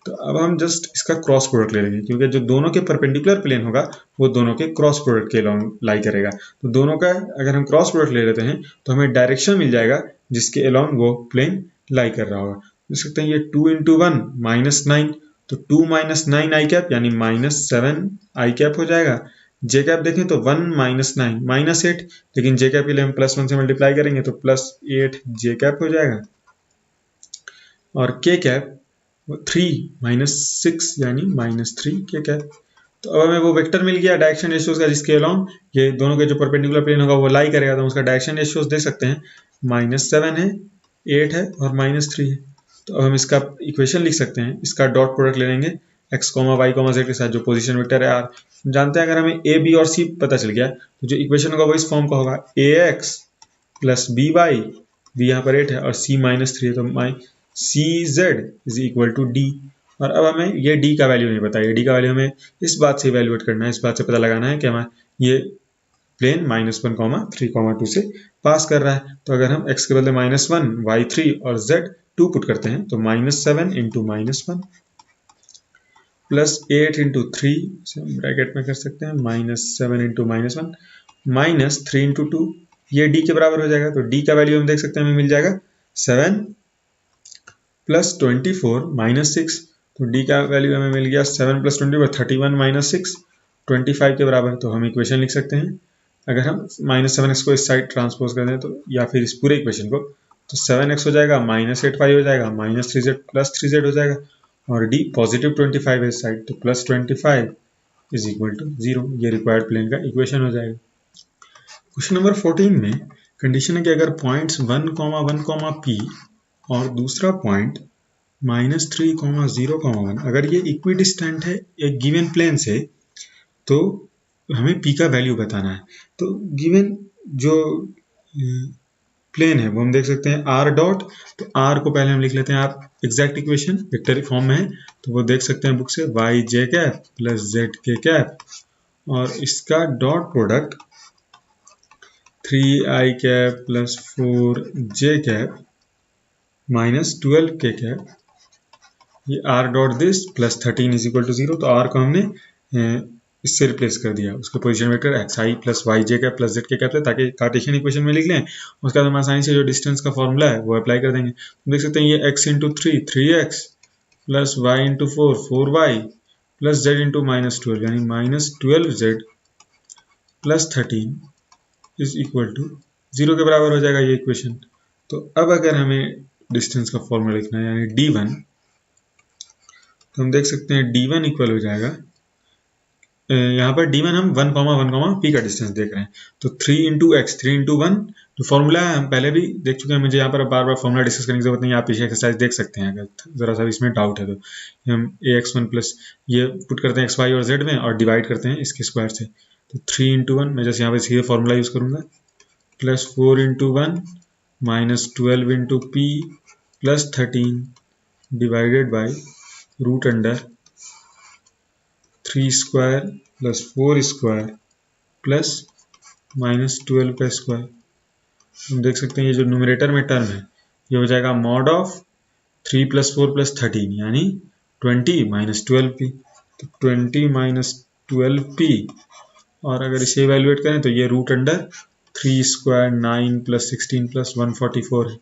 तो अब हम जस्ट इसका क्रॉस प्रोडक्ट ले लेंगे, क्योंकि जो दोनों के परपेंडिकुलर प्लेन होगा वो दोनों के क्रॉस प्रोडक्ट के अलोंग लाई करेगा। तो दोनों का अगर हम क्रॉस प्रोडक्ट ले लेते हैं तो हमें डायरेक्शन मिल जाएगा जिसके अलोंग वो प्लेन लाई कर रहा होगा। देख सकते हैं ये 2 इंटू 1 माइनस 9, तो 2 माइनस 9 आई कैप यानी माइनस 7 आई कैप हो जाएगा। जे कैप देखें तो 1 माइनस 9 माइनस 8, लेकिन जे कैप के लिए हम प्लस 1 से मल्टीप्लाई करेंगे तो प्लस 8 जे कैप हो जाएगा। और के कैप 3 माइनस 6 यानी माइनस 3 के कैप। तो अब हमें वो वेक्टर मिल गया डायरेक्शन रेशियोज का जिसके अलोंग ये दोनों के जो परपेंडिकुलर प्लेन होगा वो लाई करेगा, तो उसका डायरेक्शन रेशियोज दे सकते हैं माइनस 7 है, 8 है और माइनस 3 है। तो अब हम इसका इक्वेशन लिख सकते हैं, इसका डॉट प्रोडक्ट ले लेंगे x, y, z के साथ जो पोजीशन वेक्टर है r। हम जानते हैं अगर हमें a, b और c पता चल गया तो जो इक्वेशन होगा वो इस फॉर्म का होगा ax प्लस by, b यहाँ पर 8 है और c माइनस 3 है, तो cz is equal to d। और अब हमें ये d का वैल्यू नहीं पता, ये d का वैल्यू हमें इस बात से इवेल्युएट करना है, इस बात से पता लगाना है कि हमें ये प्लेन -1, 3, 2 से पास कर रहा है। तो अगर हम x के बदले -1, y 3 और z 2 पुट करते हैं तो -7 इंटू -1 प्लस 8 इंटू 3 से हम ब्रैकेट में कर सकते हैं -7 इंटू -1 माइनस 3 इंटू 2, ये d के बराबर हो जाएगा। तो d का वैल्यू हम देख सकते हैं हमें मिल जाएगा 7 प्लस 24 माइनस 6, तो d का वैल्यू हमें मिल गया 7 प्लस 24 31 माइनस 6 25 के बराबर। तो हम इक्वेशन लिख सकते हैं, अगर हम -7x को इस साइड ट्रांसपोज कर दें तो या फिर इस पूरे इक्वेशन को, तो 7x हो जाएगा -8y हो जाएगा -3z प्लस 3z हो जाएगा और d पॉजिटिव 25 है इस साइड, तो प्लस 25 इज इक्वल टू 0। ये रिक्वायर्ड प्लेन का इक्वेशन हो जाएगा। क्वेश्चन नंबर 14 में कंडीशन है कि अगर पॉइंट्स 1, 1, P और दूसरा पॉइंट -3, 0, 1 अगर ये इक्विडिस्टेंट है एक गिवन प्लेन से, तो हमें P का वैल्यू बताना है। तो गिवन जो प्लेन है वो हम देख सकते हैं r डॉट, तो r को पहले हम लिख लेते हैं, आप एग्जैक्ट इक्वेशन वेक्टर फॉर्म में है तो वो देख सकते हैं बुक से, y j cap plus z k cap और इसका dot product 3i cap plus 4j cap minus 12 k cap, ये r dot this plus 13 is equal to 0। तो r को हमने इससे रिप्लेस कर दिया, उसके position vector xi plus Y J cap plus Z K cap से, ताकि कार्टेशियन इक्वेशन में लिख लें। उसके बाद हम आसानी से जो डिस्टेंस का फॉर्मूला है वो अप्लाई कर देंगे। तो देख सकते हैं ये x into 3 3x plus Y into 4 4y plus z into -12 यानी -12z plus 13 is equal to 0 के बराबर हो जाएगा ये इक्वेशन। तो अब अगर हमें डिस्टेंस का फॉर्मूला लिखना है यानी d1, तो हम देख सकते हैं d1 इक्वल हो जाएगा, यहाँ पर d1 हम 1, 1, P का डिस्टेंस देख रहे हैं, तो 3 इंटू एक्स 3 इंटू 1 जो फॉर्मूला है हम पहले भी देख चुके हैं, मुझे यहाँ पर बार बार फॉर्मूला डिस्कस करने की जरूरत नहीं है, आप पीछे एक्सरसाइज देख सकते हैं अगर जरा सा इसमें डाउट है तो। हम ax1 प्लस ये पुट करते हैं x, y और z में और डिवाइड करते हैं इसके स्क्वायर से, तो 3 इंटू 1 मैं जैसे यहाँ पर सीधे फॉर्मूला यूज़ करूँगा plus 4 into 1 minus 12 into P plus 13 divided by root under 3 square plus 4 square plus -12 का स्क्वायर। हम देख सकते हैं ये जो न्यूमरेटर में टर्म है ये हो जाएगा मॉड ऑफ 3 प्लस 4 प्लस 13 यानी 20 माइनस 12p, तो 20 माइनस 12p और अगर इसे इवेल्युएट करें तो ये root under 3 square 9 plus 16 plus 144 है।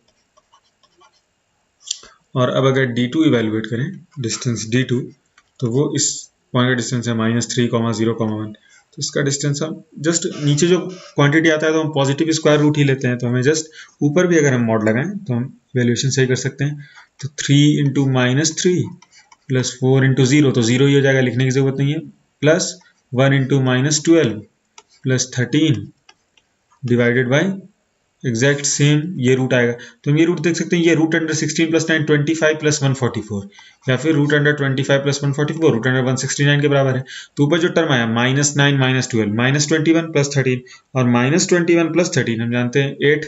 और अब अगर d2 इवेल्युएट करें डिस्टेंस d2, तो वो इस पॉइंट का डिस्टेंस है -3, 0, 1, तो इसका डिस्टेंस हम जस्ट नीचे जो क्वांटिटी आता है तो हम पॉजिटिव स्क्वायर रूट ही लेते हैं, तो हमें जस्ट ऊपर भी अगर हम मॉड लगाएं तो हम वैल्यूएशन सही कर सकते हैं। तो 3 इंटू -3 प्लस 4 इंटू 0, तो 0 ही हो जाएगा, लिखने की जरूरत नहीं है, plus 1 into -12 plus 13 divided by exact same ये रूट आएगा। तो हम ये रूट देख सकते हैं, ये रूट अंडर 16 प्लस 9 25 प्लस 144, या फिर root under 25 plus 144 root under 169 के बराबर है। तो ऊपर जो टर्म आया -9 -12 -21 प्लस 13, और -21 प्लस 13 हम जानते हैं 8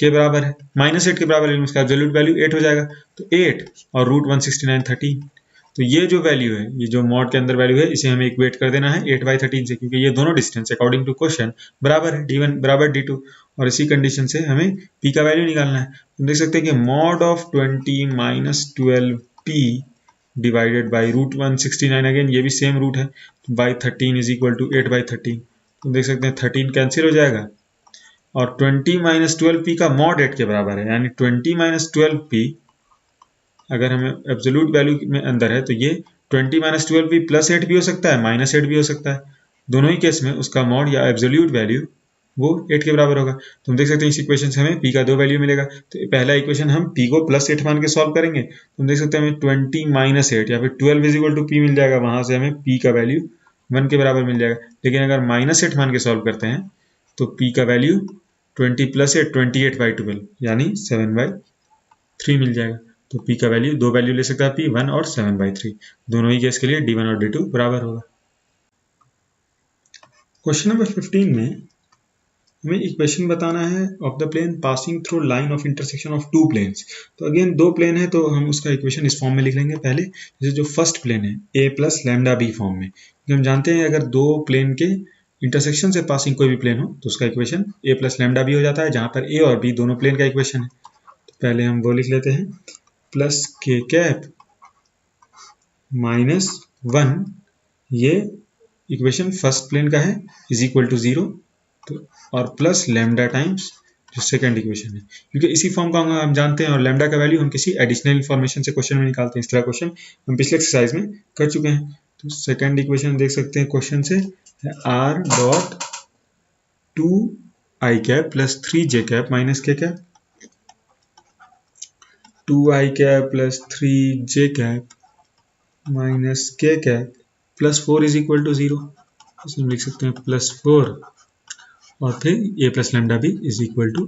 के बराबर है, -8 के बराबर है, उसका एब्सोल्यूट वैल्यू 8 हो जाएगा। तो 8 और रूट 169 13, तो ये जो वैल्यू है, ये जो मॉड के अंदर वैल्यू है, इसे हमें इक्वेट कर देना है 8/13 से, क्योंकि ये दोनों डिस्टेंस अकॉर्डिंग टू क्वेश्चन बराबर है, d1 बराबर d2, और इसी कंडीशन से हमें p का वैल्यू निकालना है। हम देख सकते हैं कि mod of 20 - 12p divided by root 169, again ये भी सेम रूट है, बाई 13 इज इक्वल टू 8/13। तो देख सकते हैं 13 कैंसिल हो जाएगा, और 20 - 12p का मॉड 8 के बराबर है, यानी 20 - 12p अगर हमें एब्सोल्यूट वैल्यू में अंदर है तो ये 20 - 12p प्लस 8 भी हो सकता है, -8 भी हो सकता है। दोनों ही केस में उसका मॉड या एब्सोल्यूट वैल्यू वो 8 के बराबर होगा। तो हम देख सकते हैं इस इक्वेशन से हमें p का 2 वैल्यू मिलेगा। तो पहला इक्वेशन हम p को +8 मान के सॉल्व करेंगे, तो हम देख सकते हैं हमें 20 - 8 या फिर 12 इज इक्वल टू p मिल जाएगा, वहां से हमें p का वैल्यू 1 के बराबर मिल जाएगा। लेकिन अगर -8 मान के सॉल्व करते हैं तो p का वैल्यू 20 + 8 28/12 यानी 7/3 मिल जाएगा। तो p का वैल्यू दो वैल्यू ले सकता है p, 1 और 7/3, दोनों ही केस के लिए d1 और d2 बराबर होगा। क्वेश्चन नंबर 15 में हमें इक्वेशन बताना है of the plane passing through line of intersection of two planes. तो अगेन दो प्लेन है, तो हम उसका इक्वेशन इस फॉर्म में लिख लेंगे। पहले जैसे जो फर्स्ट प्लेन है a + λb फॉर्म में, हम जानते हैं अगर दो प्लेन के इंटरसेक्शन से पासिंग कोई भी प्लेन हो तो उसका इक्वेशन a + λb हो जाता है, जहां पर a और b दोनों प्लेन का इक्वेशन है। तो पहले हम वो लिख लेते हैं प्लस k कैप -1, ये इक्वेशन फर्स्ट प्लेन का है, इज इक्वल टू 0, तो और प्लस लैम्डा टाइम्स जो सेकंड इक्वेशन है, क्योंकि इसी फॉर्म का हम जानते हैं और लैम्डा का वैल्यू हम किसी एडिशनल इन्फॉर्मेशन से क्वेश्चन में निकालते हैं। इस तरह क्वेश्चन हम पिछले एक्सरसाइज में कर चुके हैं। तो सेकंड इक्वेशन देख सकते हैं क्वेश्चन से, r dot 2i cap plus 3j cap minus k cap, 2i cap plus 3j cap minus k cap plus 4 is equal to 0, इसमें लिख सकते हैं +4, और फिर a + λ भी इज इक्वल टू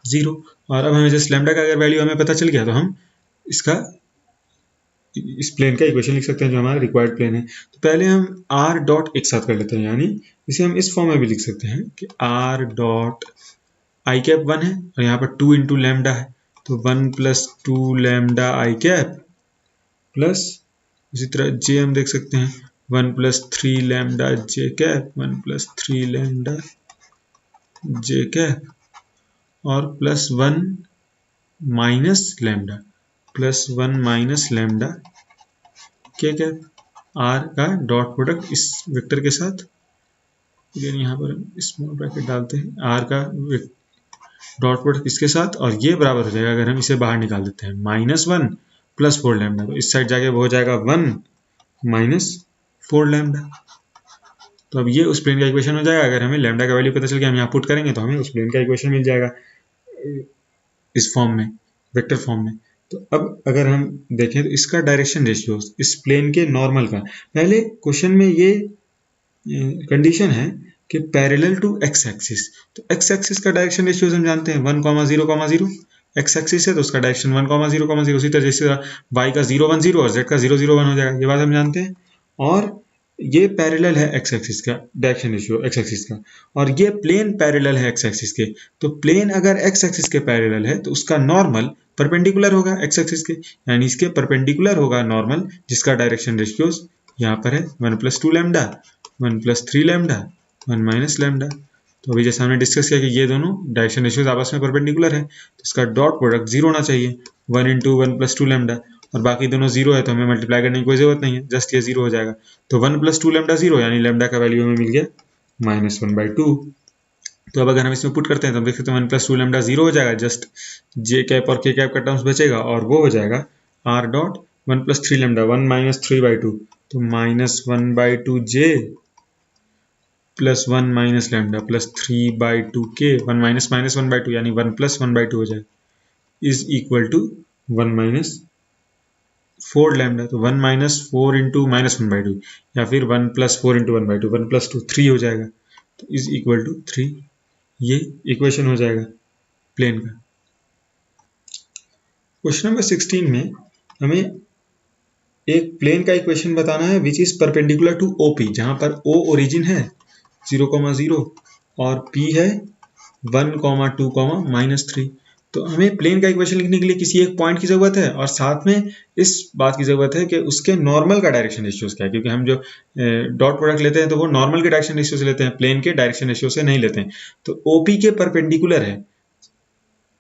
0। और अब हमें जस्ट लैम्डा का अगर वैल्यू हमें पता चल गया तो हम इसका इस प्लेन का इक्वेशन लिख सकते हैं जो हमारा रिक्वायर्ड प्लेन है। तो पहले हम r डॉट एक साथ कर लेते हैं, यानी इसे हम इस फॉर्म में भी लिख सकते हैं कि r डॉट i कैप 1 है और यहाँ पर 2 × लैम्डा है, तो 1 + 2 लैम्डा i कैप प्लस इसी तरह j हम देख सकते हैं 1 + 3 lambda j cap, 1 + 3 lambda j cap, और +1 - lambda, +1 - lambda k cap. r का डॉट प्रोडक्ट इस वेक्टर के साथ, यहाँ पर स्मॉल ब्रैकेट डालते हैं, r का डॉट प्रोडक्ट इसके साथ, और ये बराबर हो जाएगा अगर हम इसे बाहर निकाल देते हैं -1 + 4 लैम्डा, तो इस साइड जाके वो हो जाएगा 1 - 4 लैम्डा। तो अब ये उस प्लेन का इक्वेशन हो जाएगा। अगर हमें लैम्डा का वैल्यू पता चल गया, हम यहाँ पुट करेंगे तो हमें उस प्लेन का इक्वेशन मिल जाएगा इस फॉर्म में, वेक्टर फॉर्म में। तो अब अगर हम देखें तो इसका डायरेक्शन रेशियो इस प्लेन के नॉर्मल का, पहले क्वेश्चन में ये कंडीशन है कि पैरेलल टू x एक्सिस, तो x एक्सिस का डायरेक्शन रेशियो हम जानते हैं 1, 0, 0, x एक्सिस है तो उसका डायरेक्शन 1, 0, 0, उसी तरह जैसे y का 0, 1, 0 और z का 0, 0, 1 हो जाएगा, ये बात हम जानते हैं। और ये पैरेलल है x एक्सिस का डायरेक्शन रेशियो x एक्सिस का, और ये प्लेन पैरेलल है x एक्सिस के। तो प्लेन अगर x एक्सिस के पैरेलल है तो उसका नॉर्मल परपेंडिकुलर होगा x एक्सिस के, यानी इसके परपेंडिकुलर होगा नॉर्मल, जिसका डायरेक्शन रेशियो यहाँ पर है 1 + 2 लैम्डा, 1 + 3 लैम्डा, 1 - लैम्डा। तो अभी जैसे हमने डिस्कस किया कि ये दोनों डायरेक्शन रेशियोज आपस में परपेंडिकुलर है, तो इसका डॉट प्रोडक्ट 0 होना चाहिए, 1 × 1 + 2 लैम्डा, और बाकी दोनों 0 है तो हमें मल्टीप्लाई करने की कोई जरूरत नहीं है, जस्ट ये 0 हो जाएगा। तो 1 + 2 लैम्डा 0, यानी लैम्डा का वैल्यू हमें मिल गया -1/2। तो अब अगर हम इसमें पुट करते हैं तो हम देख सकते हैं 1 + 2 लैम्डा 0 हो जाएगा, जस्ट j कैप और k कैप का टर्म्स बचेगा, और वो हो जाएगा r डॉट 1 + 3 लैम्डा 1 - 3/2, तो -1/2 j plus 1 - lambda plus 3/2 k, 1 - -1/2 यानी 1 + 1/2 हो जाएगा, इज इक्वल टू 1 - 4 लैम्डा, तो 1 - 4 × -1/2 या फिर 1 + 4 × 1/2, 1 + 2 3 हो जाएगा, तो इज इक्वल टू 3, ये इक्वेशन हो जाएगा प्लेन का। क्वेश्चन नंबर 16 में हमें एक प्लेन का इक्वेशन बताना है which is perpendicular to OP, जहां पर O ओरिजिन है 0,0 और P है 1,2, -3। तो हमें प्लेन का इक्वेशन लिखने के लिए किसी एक पॉइंट की जरूरत है और साथ में इस बात की जरूरत है कि उसके नॉर्मल का डायरेक्शन रेशियोज क्या है, क्योंकि हम जो डॉट प्रोडक्ट लेते हैं तो वो नॉर्मल के डायरेक्शन रेशियो से लेते हैं, प्लेन के डायरेक्शन रेशियो से नहीं लेते हैं। तो OP के परपेंडिकुलर है,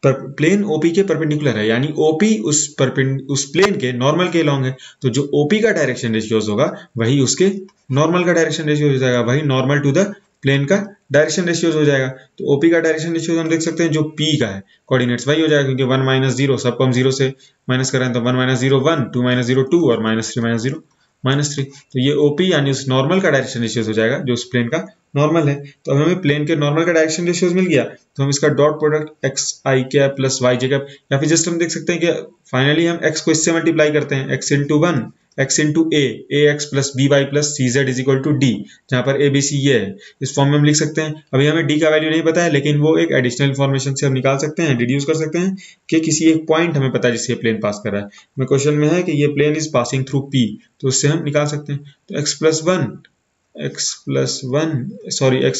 प्लेन OP के परपेंडिकुलर है, यानी OP उस प्लेन के नॉर्मल के लॉन्ग है। तो जो OP का डायरेक्शन रेशियोज होगा वही उसके नॉर्मल का डायरेक्शन रेशियो हो जाएगा, वही नॉर्मल टू द प्लेन का डायरेक्शन रेशियोज हो जाएगा। तो OP का डायरेक्शन रेशियो हम देख सकते हैं जो P का है, कोऑर्डिनेट्स वही हो जाएगा, क्योंकि 1 - 0 सबको हम 0 से माइनस कर रहे हैं, तो 1 - 0 1, 2 - 0 2 और -3 - 0 -3। तो ये OP यानी उस नॉर्मल का डायरेक्शन रेशियोज हो जाएगा जो उस प्लेन का नॉर्मल है। तो अब हमें प्लेन के नॉर्मल का डायरेक्शन रेशियोज मिल गया, तो हम इसका dot product xi cap plus yj cap, या फिर जस्ट हम देख सकते हैं कि फाइनली हम x को इससे मल्टीप्लाई करते हैं, x into 1 x into ax plus by plus cz is equal to d, जहां पर abc ये है। इस फॉर्म में हम लिख सकते हैं। अभी हमें d का वैल्यू नहीं पता है, लेकिन वो एक एडिशनल इन्फॉर्मेशन से हम निकाल सकते हैं, डिड्यूस कर सकते हैं कि किसी एक पॉइंट हमें पता है जिससे प्लेन पास कर रहा है। हमें क्वेश्चन में है कि ये plane is passing through p, तो उससे हम निकाल सकते हैं। तो x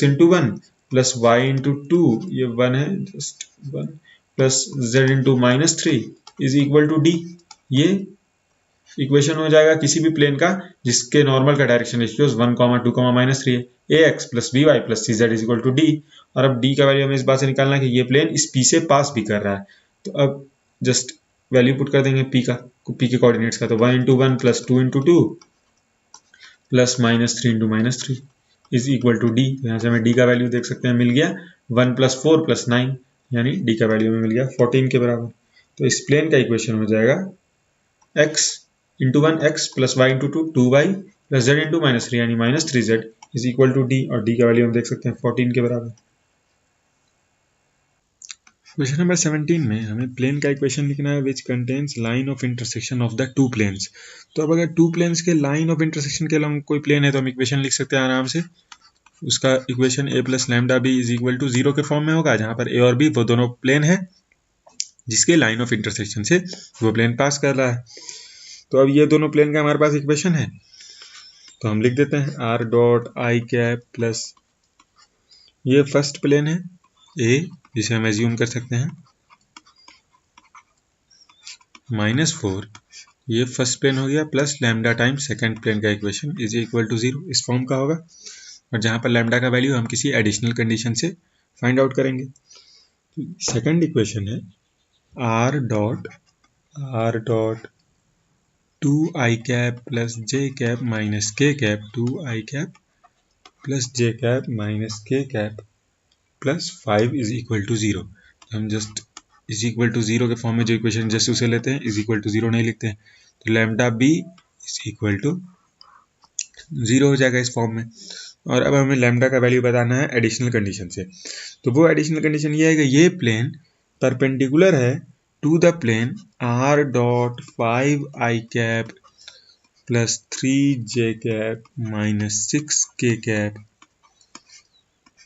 into 1 plus y into 2, ये 1 है, just 1 plus z into -3 is equal to d। ये इक्वेशन हो जाएगा किसी भी प्लेन का जिसके नॉर्मल का डायरेक्शन रेशियो 1, 2, -3 है। ax plus by plus cz is equal to d। और अब d का वैल्यू हमें इस बात से निकालना है कि ये प्लेन इस p से पास भी कर रहा है। तो अब जस्ट वैल्यू पुट कर देंगे p के कोऑर्डिनेट्स का, तो 1 into 1 plus 2 into 2 plus -3 into -3 is equal to d। यहाँ से हमें d का वैल्यू देख सकते हैं मिल गया 1 प्लस 4 प्लस 9, यानी d का वैल्यू हमें मिल गया 14 के बराबर। तो इस प्लेन का इक्वेशन हो जाएगा x into 1 x plus y into 2 2y plus z into -3 यानी -3z is equal to d, और d का वैल्यू हम देख सकते हैं 14 के बराबर। क्वेश्चन नंबर 17 में हमें प्लेन का इक्वेशन लिखना है which contains line of intersection of the two planes. तो अब अगर टू प्लेन्स के लाइन ऑफ इंटरसेक्शन के अलॉन्ग कोई प्लेन है तो हम इक्वेशन लिख सकते हैं आराम से। उसका equation a plus lambda b is equal to 0 के फॉर्म में होगा, जहां पर a और b वो दोनों प्लेन है जिसके लाइन ऑफ इंटरसेक्शन से वो प्लेन पास कर रहा है। तो अब ये दोनों प्लेन का हमारे पास इक्वेशन है, तो हम लिख देते हैं r dot I cap plus, ये फर्स्ट प्लेन है a जिसे हम एज्यूम कर सकते हैं, -4 ये फर्स्ट प्लेन हो गया, plus lambda times second plane का इक्वेशन इज इक्वल टू 0 इस फॉर्म का होगा। और जहां पर लैम्डा का वैल्यू हम किसी एडिशनल कंडीशन से फाइंड आउट करेंगे। सेकंड इक्वेशन है r dot 2i cap plus j cap minus k cap 2i cap plus j cap minus k cap plus 5 is equal to 0। हम जस्ट इज इक्वल टू 0 के form में जो equation just उसे लेते हैं, is equal to 0 नहीं लिखते हैं। तो lambda b is equal to 0 हो जाएगा इस फॉर्म में। और अब हमें लैम्डा का वैल्यू बताना है एडिशनल कंडीशन से। तो वो एडिशनल कंडीशन ये है कि ये प्लेन परपेंडिकुलर है to the plane r dot 5i cap plus 3j cap minus 6k cap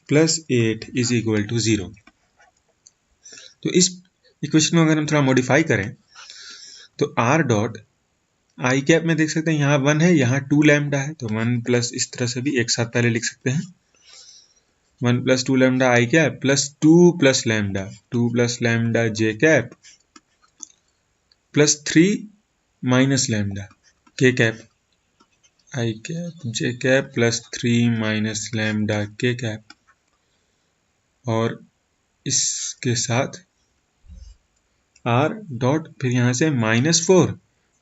plus 8 is equal to 0। तो इस इक्वेशन में अगर हम थोड़ा मॉडिफाई करें तो r डॉट आई कैप में देख सकते हैं यहाँ 1 है, यहाँ 2 लैम्डा है, तो 1 प्लस इस तरह से भी एक साथ पहले लिख सकते हैं, 1 प्लस 2 लैम्डा आई कैप प्लस 2 प्लस लैम्डा जे कैप प्लस 3 माइनस लैम्डा के कैप आई कैप जे कैप प्लस 3 माइनस लैम्डा के कैप, और इसके साथ r डॉट फिर यहाँ से -4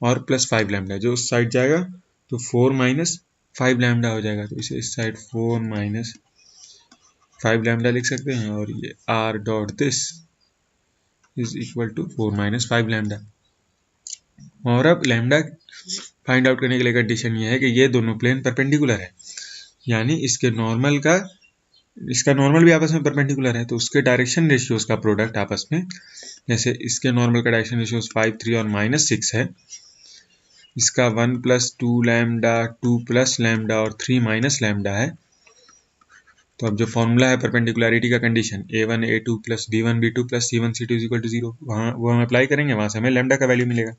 और प्लस 5 लैम्डा, जो उस साइड जाएगा तो 4 माइनस 5 लैम्डा हो जाएगा, तो इसे इस साइड 4 माइनस 5 लैम्डा लिख सकते हैं, और ये r dot this is equal to 4 minus 5 lambda. और अब लैम्डा फाइंड आउट करने के लिए कंडीशन ये है कि ये दोनों प्लेन परपेंडिकुलर है, यानी इसका नॉर्मल भी आपस में परपेंडिकुलर है, तो उसके डायरेक्शन रेशियोज का प्रोडक्ट आपस में, जैसे इसके नॉर्मल का डायरेक्शन रेशियोज 5, 3 और -6 है, इसका 1 प्लस 2 लैम्डा 2 प्लस लैम्डा और 3 माइनस लैम्डा है, तो अब जो फॉर्मूला है परपेंडिकुलरिटी का condition a1 a2 plus b1 b2 plus c1 c2 is equal to 0, वहाँ वो हम अप्लाई करेंगे, वहाँ से हमें लैम्डा का वैल्यू मिलेगा।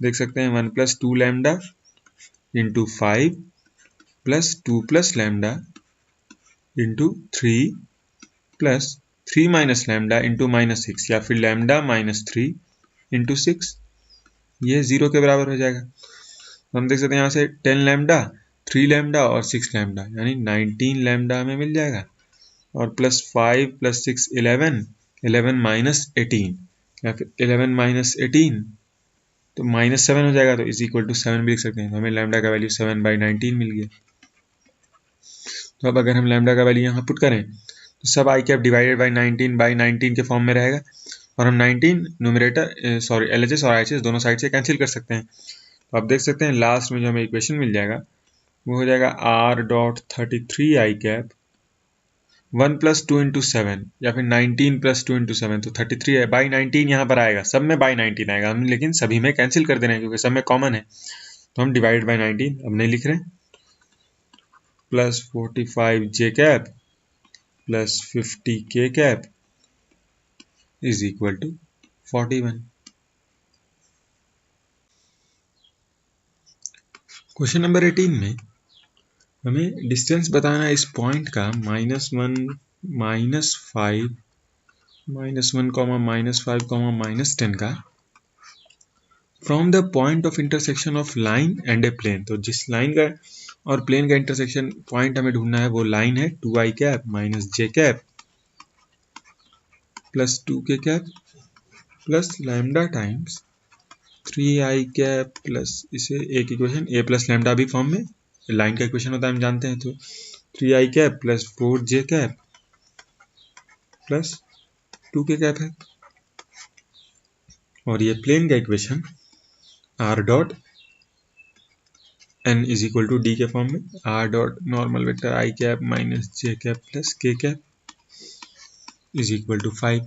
देख सकते हैं 1 plus 2 lambda into 5 plus 2 plus lambda into 3 plus 3 minus lambda into -6 या फिर लैम्डा -3 इंटू 6, ये 0 के बराबर हो जाएगा। हम देख सकते हैं यहाँ से 10 लैम्डा 3 लैम्डा और 6 लैम्डा यानी 19 लैम्डा हमें मिल जाएगा, और प्लस 5 प्लस 6 11, 11 माइनस 18 या फिर 11 माइनस 18 तो -7 हो जाएगा, तो इज इक्वल टू 7 भी लिख सकते हैं। तो हमें लैम्डा का वैल्यू 7/19 मिल गया। तो अब अगर हम लैम्डा का वैल्यू यहाँ पुट करें तो सब आई कैप डिवाइडेड बाई 19/19 के फॉर्म में रहेगा, और हम 19 न्यूमरेटर LHS और IHS दोनों साइड से कैंसिल कर सकते हैं। तो आप देख सकते हैं लास्ट में जो हमें इक्वेशन मिल जाएगा वो हो जाएगा r.33 आई कैप 1 प्लस 2 इंटू 7 या फिर 19 प्लस 2 इंटू 7, तो 33 है बाई 19 यहाँ पर आएगा, सब में बाई 19 आएगा, हम लेकिन सभी में कैंसिल कर दे रहे हैं क्योंकि सब में कॉमन है, तो हम डिवाइड बाई 19 अब नहीं लिख रहे हैं, plus 45 J cap plus 50 k cap is equal to 41। Question number 18 में हमें डिस्टेंस बताना है इस पॉइंट का -1 -5 -1 -5 -10 का from the point of intersection of line and a plane. तो जिस लाइन का और प्लेन का इंटरसेक्शन पॉइंट हमें ढूंढना है वो लाइन है 2i कैप माइनस जे cap plus 2k cap plus lambda times 3i cap plus इसे एक equation a plus lambda B form में लाइन का इक्वेशन होता है हम जानते हैं, तो 3i cap plus 4j cap plus 2k cap है, और ये प्लेन का equation r dot n is equal to D के फॉर्म में r dot normal vector i cap minus J cap plus k cap is equal to 5।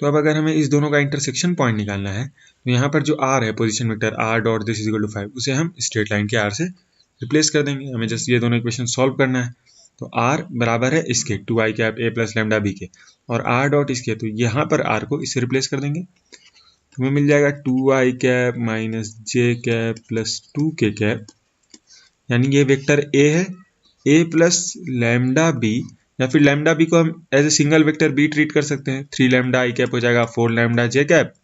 तो अब अगर हमें इस दोनों का इंटरसेक्शन पॉइंट निकालना है तो यहाँ पर जो r है position vector r dot this is equal to 5 उसे हम स्ट्रेट लाइन के r से रिप्लेस कर देंगे। हमें जस्ट ये दोनों इक्वेशन सॉल्व करना है, तो r बराबर है इसके 2i cap a plus lambda b के, और r डॉट इसके, तो यहाँ पर r को इससे रिप्लेस कर देंगे, तो हमें मिल जाएगा 2i कैप माइनस जे कैप प्लस 2k कैप, यानी ये वेक्टर a है, a प्लस लैम्डा b, या फिर लैम्डा b को हम as a single vector b treat कर सकते हैं। 3 लैम्डा i कैप हो जाएगा 4 लैम्डा j कैप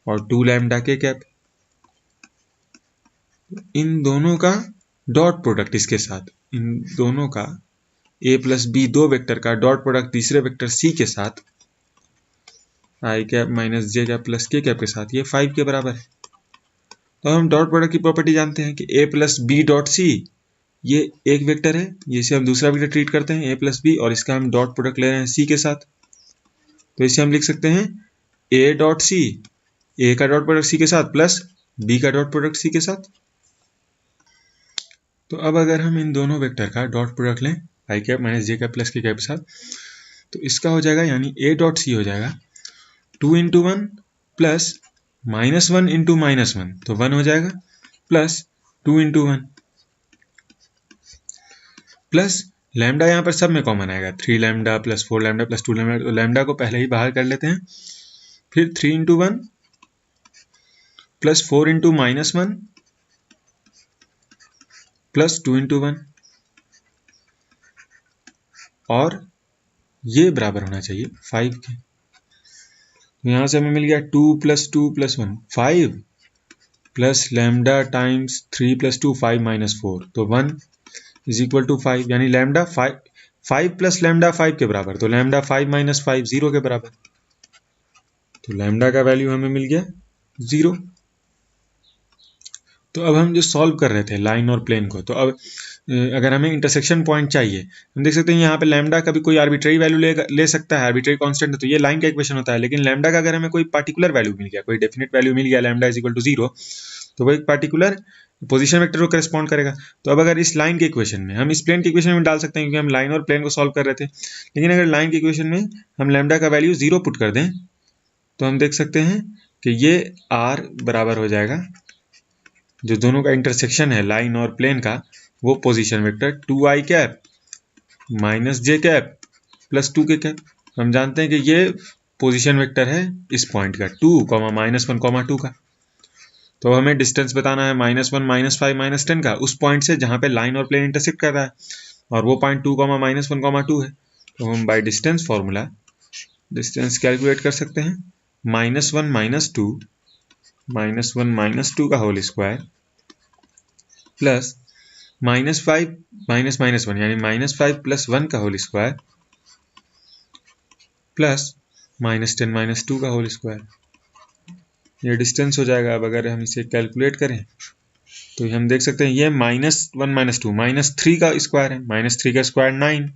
और 2 लैम्डा k कैप। इन दोनों का डॉट प्रोडक्ट इसके साथ, इन दोनों का a प्लस b दो वेक्टर का डॉट प्रोडक्ट तीसरे वेक्टर c के साथ i cap minus J cap plus k cap के साथ, ये 5 के बराबर है। तो हम डॉट प्रोडक्ट की प्रॉपर्टी जानते हैं कि a plus b dot c, ये एक वेक्टर है, इसे हम दूसरा वेक्टर ट्रीट करते हैं a प्लस बी, और इसका हम डॉट प्रोडक्ट ले रहे हैं c के साथ, तो इसे हम लिख सकते हैं a डॉट सी, a का डॉट प्रोडक्ट c के साथ प्लस b का डॉट प्रोडक्ट c के साथ। तो अब अगर हम इन दोनों वेक्टर का डॉट प्रोडक्ट लें i cap minus J cap plus k cap के साथ, तो इसका हो जाएगा यानी a डॉट सी हो जाएगा 2 इंटू 1 प्लस -1 इंटू -1, तो 1 हो जाएगा, प्लस 2 इंटू 1 प्लस लैम्डा, यहाँ पर सब में कॉमन आएगा 3 lambda plus 4 lambda plus 2 lambda, तो लैम्डा को पहले ही बाहर कर लेते हैं, फिर 3 into 1 plus 4 into -1 plus 2 into 1, और ये बराबर होना चाहिए 5 के। तो यहाँ से हमें मिल गया 2 plus 2 plus 1 5 plus lambda times 3 plus 2 5 minus 4, तो 1 इज इक्वल टू 5, यानी लैम्डा 5 प्लस लैम्डा 5 के बराबर, तो लैम्डा 5 माइनस 5 0 के बराबर, तो लैम्डा का वैल्यू हमें मिल गया 0। तो अब हम जो सॉल्व कर रहे थे लाइन और प्लेन को, तो अब अगर हमें इंटरसेक्शन पॉइंट चाहिए, हम देख सकते हैं यहाँ पे लैम्डा का भी कोई आर्बिट्रेरी वैल्यू ले सकता है, आर्बिट्रेरी कांस्टेंट है, तो ये लाइन का इक्वेशन होता है, लेकिन लैम्डा का अगर हमें कोई पार्टिकुलर वैल्यू मिल गया, कोई डेफिनेट वैल्यू मिल गया लैम्डा इज इक्वल टू 0, तो वो एक पार्टिकुलर पोजीशन वेक्टर को करेस्पॉन्ड करेगा। तो अब अगर इस लाइन के इक्वेशन में हम इस प्लेन के इक्वेशन में डाल सकते हैं, क्योंकि हम लाइन और प्लेन को सॉल्व कर रहे थे, लेकिन अगर लाइन के इक्वेशन में हम लैम्डा का वैल्यू 0 पुट कर दें तो हम देख सकते हैं कि ये r बराबर हो जाएगा, जो दोनों का इंटरसेक्शन है लाइन और प्लेन का, वो position vector 2i cap minus जे कैप प्लस 2 के कैप। हम जानते हैं कि ये पोजीशन वेक्टर है इस पॉइंट का 2, -1, -2 का। तो हमें डिस्टेंस बताना है -1, -5, -10 का उस पॉइंट से जहां पे लाइन और प्लेन इंटरसेक्ट कर रहा है, और वो पॉइंट 2, -1, 2 है। तो हम by distance formula distance calculate कर सकते हैं। -1, -2 -1, -2 का होल स्क्वायर प्लस -5 -1 यानी -5 + 1 का होल स्क्वायर प्लस -10 -2 का होल स्क्वायर। ये डिस्टेंस हो जाएगा। अब अगर हम इसे कैलकुलेट करें तो हम देख सकते हैं ये -1 -2 -3 का स्क्वायर है, -3 का स्क्वायर 9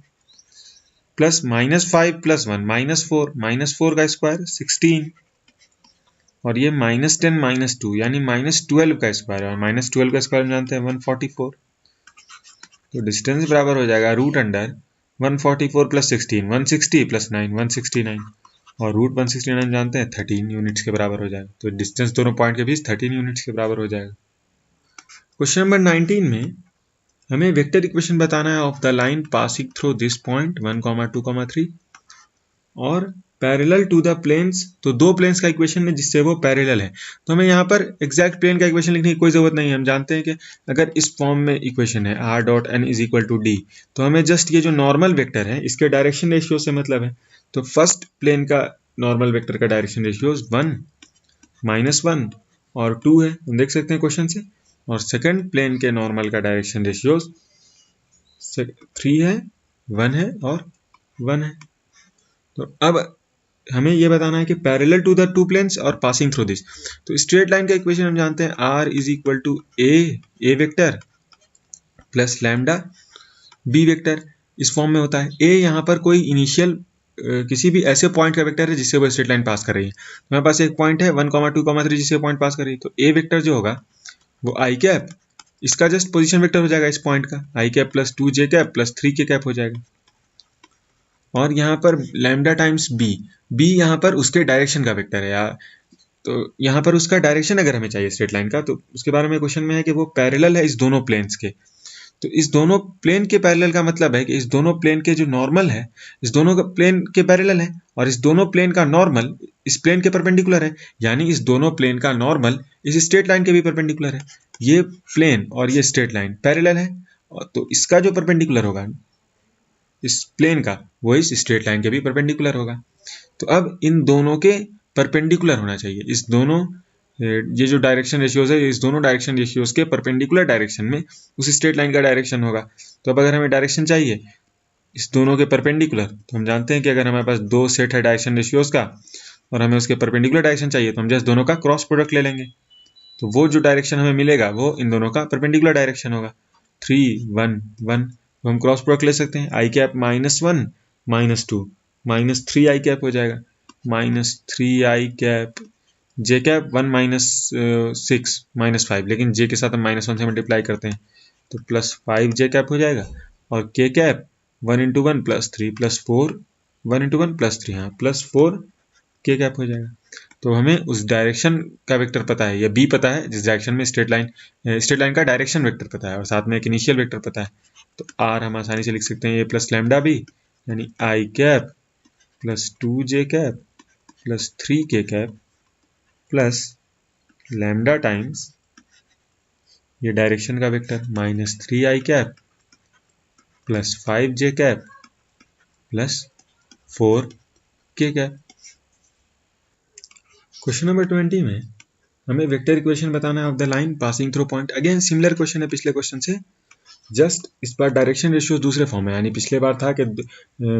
प्लस -5 + 1 -4 -4 का स्क्वायर 16 और ये -10 -2 यानी -12 का स्क्वायर है, और -12 का स्क्वायर हम जानते हैं 144। तो डिस्टेंस बराबर हो जाएगा √144 + 16 160 + 9 169, और √169 जानते हैं 13 यूनिट्स के बराबर हो जाएगा। तो डिस्टेंस दोनों पॉइंट के बीच 13 यूनिट्स के बराबर हो जाएगा। क्वेश्चन नंबर 19 में हमें वेक्टर इक्वेशन बताना है of the line passing through this point 1, 2, 3 और पैरेलल टू द प्लेन्स। तो दो प्लेन्स का इक्वेशन है जिससे वो पैरेलल है। तो हमें यहाँ पर एग्जैक्ट प्लेन का इक्वेशन लिखने की कोई जरूरत नहीं है। हम जानते हैं कि अगर इस फॉर्म में इक्वेशन है r.n = d, तो हमें जस्ट ये जो नॉर्मल वेक्टर है इसके डायरेक्शन रेशियो से मतलब है। तो फर्स्ट प्लेन का नॉर्मल वेक्टर का डायरेक्शन रेशियो 1, -1 और 2 है, हम देख सकते हैं क्वेश्चन से। और सेकंड प्लेन के नॉर्मल का डायरेक्शन रेशियो 3 है, 1 है और 1 है। तो अब हमें यह बताना है कि parallel to the two planes और पासिंग थ्रू दिस। तो स्ट्रेट लाइन का इक्वेशन हम जानते हैं r = a vector plus lambda b vector, इस फॉर्म में होता है। a यहाँ पर कोई इनिशियल किसी भी ऐसे पॉइंट का वेक्टर है जिससे वो स्ट्रेट लाइन पास कर रही है। तो हमारे पास एक पॉइंट है 1, 2, 3 जिससे पॉइंट पास कर रही है। तो a वेक्टर जो होगा वो i कैप, इसका जस्ट पोजीशन वेक्टर हो जाएगा इस पॉइंट का, i cap plus 2j cap plus 3k cap हो जाएगा। और यहाँ पर लैम्डा टाइम्स b यहाँ पर उसके डायरेक्शन का वेक्टर है यार। तो यहाँ पर उसका डायरेक्शन अगर हमें चाहिए स्ट्रेट लाइन का, तो उसके बारे में क्वेश्चन में है कि वो पैरेलल है इस दोनों प्लेन्स के। तो इस दोनों प्लेन के पैरेलल का मतलब है कि इस दोनों प्लेन के जो नॉर्मल है इस दोनों का प्लेन के पैरेलल है, और इस दोनों प्लेन का नॉर्मल इस प्लेन के परपेंडिकुलर है, यानी इस दोनों प्लेन का नॉर्मल इस स्ट्रेट लाइन के भी परपेंडिकुलर है। ये प्लेन और ये स्ट्रेट लाइन पैरेलल है, तो इसका जो परपेंडिकुलर होगा इस प्लेन का वो इस स्ट्रेट लाइन के भी परपेंडिकुलर होगा। तो अब इन दोनों के परपेंडिकुलर होना चाहिए, इस दोनों ये जो डायरेक्शन रेशियोज है इस दोनों डायरेक्शन रेशियोज के परपेंडिकुलर डायरेक्शन में उस स्ट्रेट लाइन का डायरेक्शन होगा। तो अब अगर हमें डायरेक्शन चाहिए इस दोनों के परपेंडिकुलर, तो हम जानते हैं कि अगर हमारे पास दो सेट है डायरेक्शन रेशियोज का और हमें उसके परपेंडिकुलर डायरेक्शन चाहिए, तो हम जस्ट दोनों का क्रॉस प्रोडक्ट ले लेंगे। तो वो जो डायरेक्शन हमें मिलेगा वो इन दोनों का परपेंडिकुलर डायरेक्शन होगा। 3, 1, 1, तो हम क्रॉस प्रोडक्ट ले सकते हैं। i कैप -1 -2 -3i कैप हो जाएगा, -3i कैप j कैप 1 -6 -5, लेकिन j के साथ हम -1 से मल्टीप्लाई करते हैं तो +5j कैप हो जाएगा, और k कैप 1 × 1 +3 +4 1 × 1 +3, हाँ +4 k कैप हो जाएगा। तो हमें उस डायरेक्शन का वेक्टर पता है, या b पता है जिस डायरेक्शन में स्ट्रेट लाइन का डायरेक्शन वेक्टर पता है, और साथ में एक इनिशियल वेक्टर पता है। तो r हम आसानी से लिख सकते हैं a + लैम्डा b, यानी i cap plus 2j cap plus 3k cap plus lambda times ये डायरेक्शन का vector -3i cap plus 5j cap plus 4k cap. Question number 20 में हमें वेक्टर इक्वेशन बताना है of the line passing through point. Again similar question है पिछले question से, just इस बार डायरेक्शन रेशियो दूसरे फॉर्म में, यानी पिछले बार था कि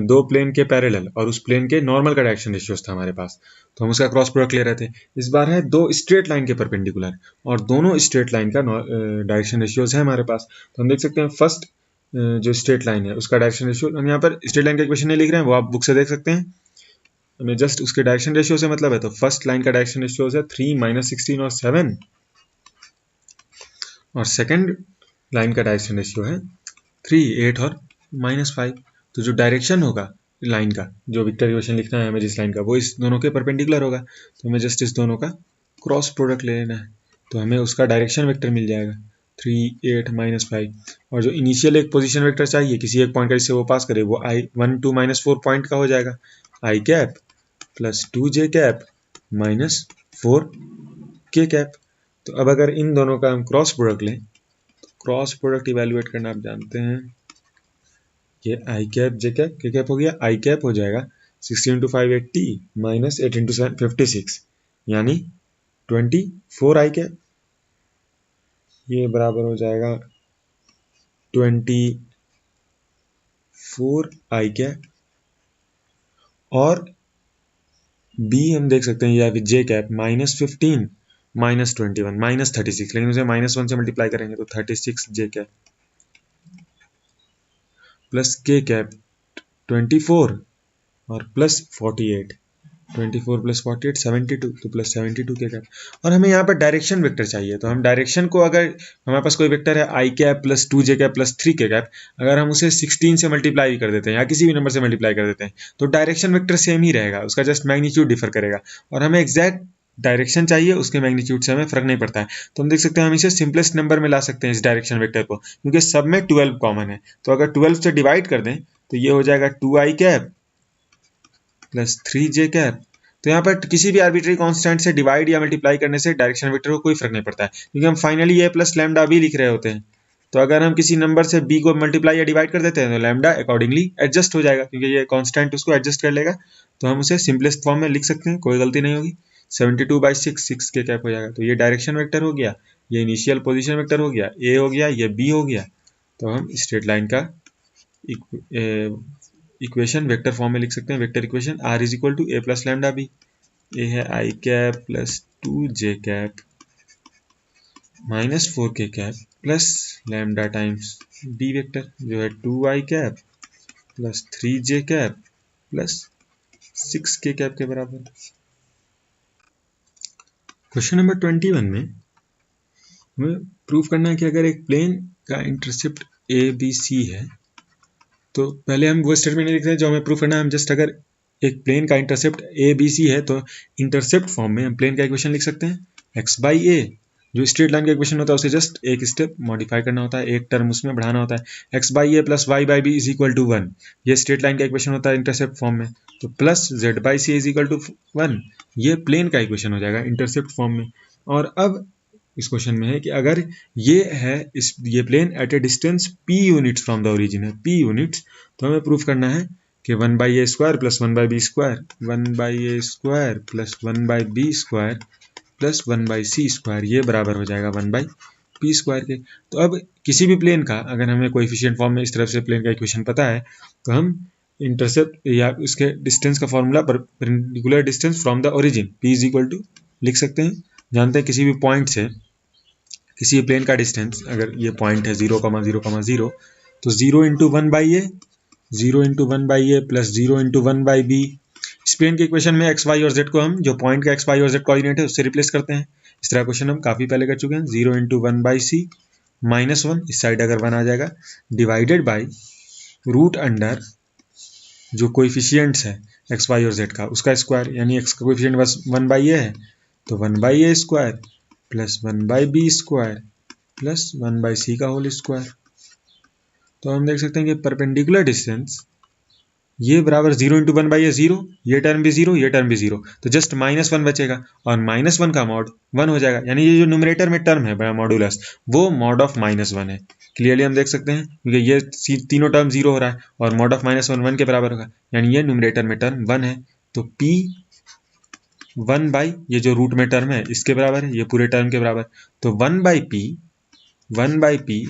दो प्लेन के पैरेलल और उस प्लेन के नॉर्मल का डायरेक्शन रेशियोस था हमारे पास, तो हम उसका क्रॉस प्रोडक्ट ले रहे थे। इस बार है दो स्ट्रेट लाइन के परपेंडिकुलर, और दोनों स्ट्रेट लाइन का डायरेक्शन रेशियोज है हमारे पास। तो हम देख सकते हैं फर्स्ट जो स्ट्रेट लाइन है उसका डायरेक्शन रेशियो, हम यहाँ पर स्ट्रेट लाइन का इक्वेशन नहीं लिख रहे हैं, वो आप बुक से देख सकते हैं, हमें जस्ट उसके डायरेक्शन रेशियो से मतलब है। तो फर्स्ट लाइन का डायरेक्शन रेशियो है 3 -16 और 7, और सेकंड लाइन का डायरेक्शन रेशियो है 3, 8 और -5। तो जो डायरेक्शन होगा लाइन का, जो वेक्टर इक्वेशन लिखना है हमें जिस लाइन का, वो इस दोनों के परपेंडिकुलर होगा। तो हमें जस्ट इस दोनों का क्रॉस प्रोडक्ट ले लेना है, तो हमें उसका डायरेक्शन वेक्टर मिल जाएगा। 3 8 -5, और जो इनिशियल एक पोजीशन वेक्टर चाहिए किसी एक पॉइंट का जिससे वो पास करे वो I 1 2 -4 पॉइंट का हो जाएगा, I cap plus 2j cap minus 4k cap. तो अब अगर इन दोनों का हम क्रॉस प्रोडक्ट लें, तो क्रॉस प्रोडक्ट इवेल्युएट करना आप जानते हैं, ये I cap j cap k cap हो गया, I कैप हो जाएगा 16 × 5 80 माइनस 8 × 7 56 यानी 24 I कैप, ये बराबर हो जाएगा 24 I कैप। और B हम देख सकते हैं या फिर J कैप -15 -21 -36, लेकिन उसे -1 से मल्टीप्लाई करेंगे तो 36 J cap plus K cap 24 और प्लस 48, 24 प्लस 48 72, तो प्लस 72 के कैप। और हमें यहाँ पर डायरेक्शन वेक्टर चाहिए, तो हम डायरेक्शन को, अगर हमारे पास कोई वेक्टर है I cap plus 2j cap plus 3k cap, अगर हम उसे 16 से मल्टीप्लाई कर देते हैं या किसी भी नंबर से मल्टीप्लाई कर देते हैं तो डायरेक्शन वेक्टर सेम ही रहेगा, उसका जस्ट मैग्नीट्यूड डिफर करेगा। और हमें एग्जैक्ट डायरेक्शन चाहिए, उसके मैग्नीट्यूड से हमें फर्क नहीं पड़ता है। तो हम देख सकते हैं हम इसे सिंपलेस्ट नंबर में ला सकते हैं इस डायरेक्शन वेक्टर को, क्योंकि सब में 12 कॉमन है। तो अगर 12 से डिवाइड कर दें तो ये हो जाएगा 2I cap plus 3j cap. तो यहाँ पर किसी भी आर्बिट्री कांस्टेंट से डिवाइड या मल्टीप्लाई करने से डायरेक्शन वेक्टर को कोई फर्क नहीं पड़ता है, क्योंकि हम फाइनली a प्लस लैम्डा भी लिख रहे होते हैं। तो अगर हम किसी नंबर से b को मल्टीप्लाई या डिवाइड कर देते हैं तो लैम्डा अकॉर्डिंगली एडजस्ट हो जाएगा, क्योंकि ये कांस्टेंट उसको एडजस्ट कर लेगा। तो हम उसे सिंपलेस्ट फॉर्म में लिख सकते हैं, कोई गलती नहीं होगी। 72/6 6 के कैप हो जाएगा। तो ये डायरेक्शन वेक्टर हो गया, ये इनिशियल पोजिशन वेक्टर हो गया, a हो गया, ये b हो गया। तो हम स्ट्रेट लाइन का इक्वेशन वेक्टर फॉर्म में लिख सकते हैं, vector equation r is equal to a plus lambda b। A है I cap plus 2j cap minus 4k cap plus lambda times b vector जो है 2I cap plus 3j cap plus 6k cap के बराबर। Question number 21 में हमें prove करना है कि अगर एक प्लेन का इंटरसेप्ट ABC है, तो पहले हम वो स्टेटमेंट नहीं लिख रहे हैं जो हमें प्रूव करना है। हम जस्ट अगर एक प्लेन का इंटरसेप्ट ABC है तो इंटरसेप्ट फॉर्म में हम प्लेन का इक्वेशन लिख सकते हैं x/a। जो स्ट्रेट लाइन का इक्वेशन होता है उसे जस्ट एक स्टेप मॉडिफाई करना होता है, एक टर्म उसमें बढ़ाना होता है। x/a plus y/b is equal to 1, ये स्ट्रेट लाइन का इक्वेशन होता है इंटरसेप्ट फॉर्म में। तो plus z/c is equal to 1, ये प्लेन का इक्वेशन हो जाएगा इंटरसेप्ट फॉर्म में। और अब इस क्वेश्चन में है कि अगर ये है ये plane at a distance p units from the origin है, p यूनिट्स, तो हमें प्रूफ करना है कि 1/a square plus 1/b square, 1/a square plus 1/b square plus 1/c square, ये बराबर हो जाएगा 1/p स्क्वायर के। तो अब किसी भी प्लेन का अगर हमें कोएफिशिएंट फॉर्म में इस तरफ से प्लेन का इक्वेशन पता है तो हम इंटरसेप्ट या उसके डिस्टेंस का formula perpendicular distance from the origin p is equal to लिख सकते हैं। जानते हैं किसी भी पॉइंट से किसी प्लेन का डिस्टेंस, अगर ये पॉइंट है 0, 0, 0, तो 0 × 1/a 0 × 1/a प्लस 0 × 1/b। इस प्लेन के इक्वेशन में x, y और z को हम जो पॉइंट का x, y और z कोऑर्डिनेट है उससे रिप्लेस करते हैं। इस तरह क्वेश्चन हम काफ़ी पहले कर चुके हैं। 0 × 1/c -1, इस साइड अगर 1 आ जाएगा, डिवाइडेड बाई रूट अंडर जो कोएफिशिएंट्स है x, y और z का उसका स्क्वायर, यानी x का कोएफिशिएंट बस 1/a है तो 1/a square plus 1/b square plus 1/c का होल स्क्वायर। तो हम देख सकते हैं कि परपेंडिकुलर डिस्टेंस ये बराबर 0 × 1/a 0, ये टर्म भी 0, ये टर्म भी 0, तो जस्ट -1 बचेगा और -1 का मॉड 1 हो जाएगा, यानी ये जो न्यूमरेटर में टर्म है मॉडुलस वो मॉड ऑफ -1 है। क्लियरली हम देख सकते हैं क्योंकि ये तीनों टर्म 0 हो रहा है और मॉड ऑफ -1 1 के बराबर होगा, यानी ये न्यूमरेटर में टर्म 1 है। तो p 1/ ये जो रूट में टर्म है इसके बराबर है, ये पूरे टर्म के बराबर। तो 1/p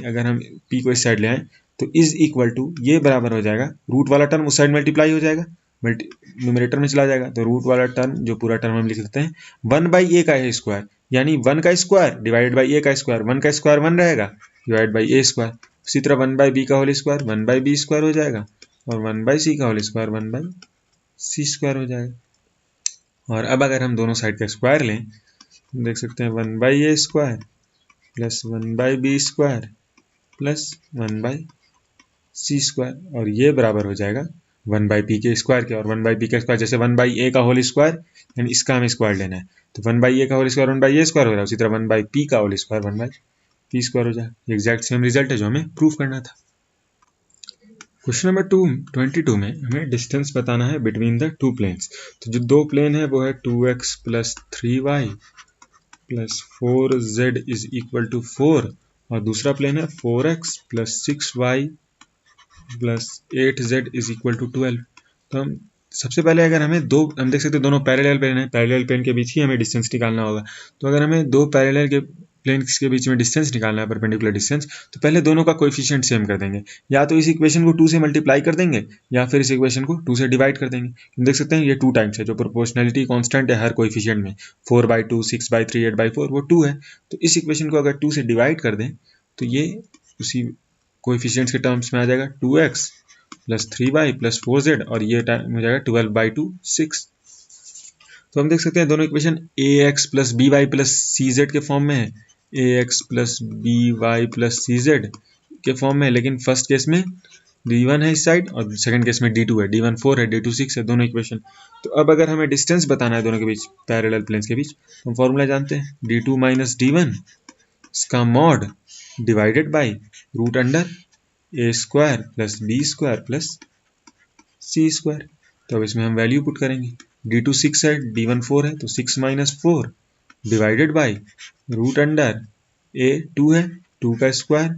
अगर हम p को इस साइड ले आए तो इज इक्वल टू ये बराबर हो जाएगा, रूट वाला टर्म उस साइड मल्टीप्लाई हो जाएगा, न्यूमरेटर में चला जाएगा, तो रूट वाला टर्म जो पूरा टर्म हम लिख सकते हैं 1/a का है स्क्वायर, यानी 1 का स्क्वायर डिवाइडेड बाई a का स्क्वायर, 1 का स्क्वायर 1 रहेगा डिवाइड बाई a स्क्वायर। उसी तरह 1/b का होल स्क्वायर 1/b स्क्वायर हो जाएगा और 1/c का होल स्क्वायर 1/c स्क्वायर हो जाएगा। और अब अगर हम दोनों साइड का स्क्वायर लें तो देख सकते हैं 1/a square plus 1/b square plus 1/c square, और ये बराबर हो जाएगा 1/p के स्क्वायर के। और 1/p का स्क्वायर जैसे 1/a का होल स्क्वायर, यानी इसका हमें स्क्वायर लेना है, तो 1/a का होल स्क्वायर 1/a स्क्वायर हो रहा है, उसी तरह 1/p का whole square 1/c P square हो जाएगा। एग्जैक्ट सेम रिजल्ट है जो हमें प्रूफ करना था। क्वेश्चन नंबर 22 में हमें डिस्टेंस बताना है बिटवीन द टू प्लेन्स। तो जो दो प्लेन है वो है 2x plus 3y plus 4z is equal to 4 और दूसरा प्लेन है 4x plus 6y plus 8z is equal to 12। तो हम सबसे पहले अगर हमें हम देख सकते हैं दोनों पैरेलल प्लेन है, पैरेलल प्लेन के बीच ही हमें डिस्टेंस निकालना होगा। तो अगर हमें दो पैरेलल के प्लेन्स के बीच में डिस्टेंस निकालना है, परपेंडिकुलर डिस्टेंस, तो पहले दोनों का कोएफिशिएंट सेम कर देंगे। या तो इस इक्वेशन को 2 से मल्टीप्लाई कर देंगे या फिर इस इक्वेशन को 2 से डिवाइड कर देंगे। हम देख सकते हैं ये 2 टाइम्स है, जो प्रोपोर्शनलिटी कांस्टेंट है हर कोएफिशिएंट में, 4/2, 6/3, 8/4 वो 2 है। तो इस इक्वेशन को अगर 2 से डिवाइड कर दें तो ये उसी कोएफिशिएंट्स के टर्म्स में आ जाएगा 2x plus 3y plus 4z और ये टाइम हो जाएगा 12/2 6। तो हम देख सकते हैं दोनों equation ax plus by plus cz के फॉर्म में है, ax plus by plus cz के फॉर्म में है, लेकिन फर्स्ट केस में d1 है इस साइड और सेकंड केस में d2 है, d1 4 है, d2 6 है दोनों इक्वेशन। तो अब अगर हमें डिस्टेंस बताना है दोनों के बीच, पैरेलल प्लेन्स के बीच, तो हम फॉर्मूला जानते हैं d2 माइनस d1 इसका mod divided by root under a square plus b square plus c square. तो अब इसमें हम वैल्यू पुट करेंगे, d2 6 है, d1 4 है, तो 6 minus 4 divided by root under ए 2 है, 2 का स्क्वायर,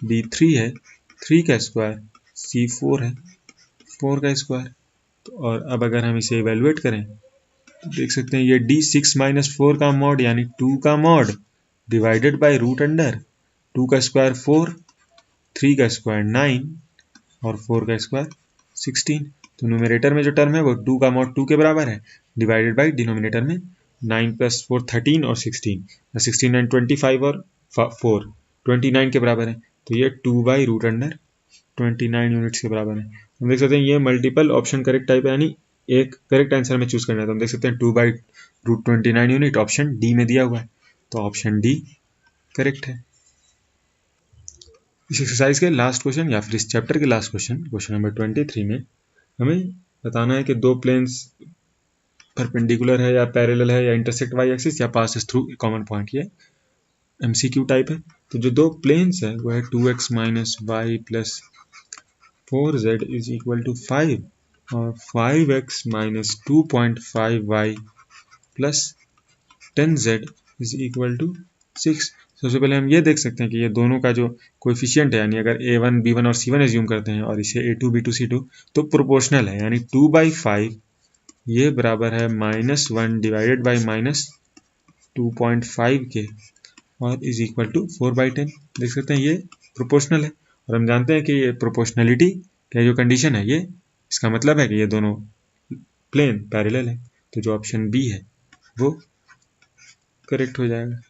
b 3 है, 3 का स्क्वायर, c 4 है, 4 का स्क्वायर। तो और अब अगर हम इसे इवेलुएट करें तो देख सकते हैं ये d 6 माइनस 4 का मॉड यानी 2 का mod divided by root under 2 का स्क्वायर 4, 3 का स्क्वायर 9 और 4 का स्क्वायर 16। तो न्यूमरेटर में जो टर्म है वो 2 का मॉड 2 के बराबर है, डिवाइडेड बाई डिनोमिनेटर में 9 प्लस 4 13 और 16, 16 9 25 और 4 29 के बराबर है। तो ये 2 बाई रूट अंडर 29 यूनिट्स के बराबर है। हम देख सकते हैं ये मल्टीपल ऑप्शन करेक्ट टाइप है, यानी एक करेक्ट आंसर में चूज करना है। तो हम देख सकते हैं 2 by root 29 unit option d में दिया हुआ है, तो ऑप्शन डी करेक्ट है। इस एक्सरसाइज के लास्ट क्वेश्चन या फिर इस चैप्टर के लास्ट क्वेश्चन, क्वेश्चन नंबर 23 में हमें बताना है कि दो प्लेन्स परपेंडिकुलर है या पैरेलल है या इंटरसेक्ट वाई एक्सिस या पासेस थ्रू कॉमन पॉइंट। ये एमसीक्यू टाइप है। तो जो दो प्लेन्स है वो है 2x minus y plus 4z is equal to 5 और 5x minus 2.5y plus 10z is equal to 6। सबसे पहले हम ये देख सकते हैं कि ये दोनों का जो कोएफिशिएंट है, यानी अगर a1 b1 और c1 एज्यूम करते हैं और इसे a2 b2 c2 तो प्रोपोर्शनल है, यानी 2/5 ये बराबर है -1 डिवाइडेड बाई -2.5 के और इज इक्वल टू 4/10। देख सकते हैं ये प्रोपोर्शनल है और हम जानते हैं कि ये प्रोपोर्शनलिटी का जो कंडीशन है ये इसका मतलब है कि ये दोनों प्लेन पैरेलल है। तो जो ऑप्शन बी है वो करेक्ट हो जाएगा।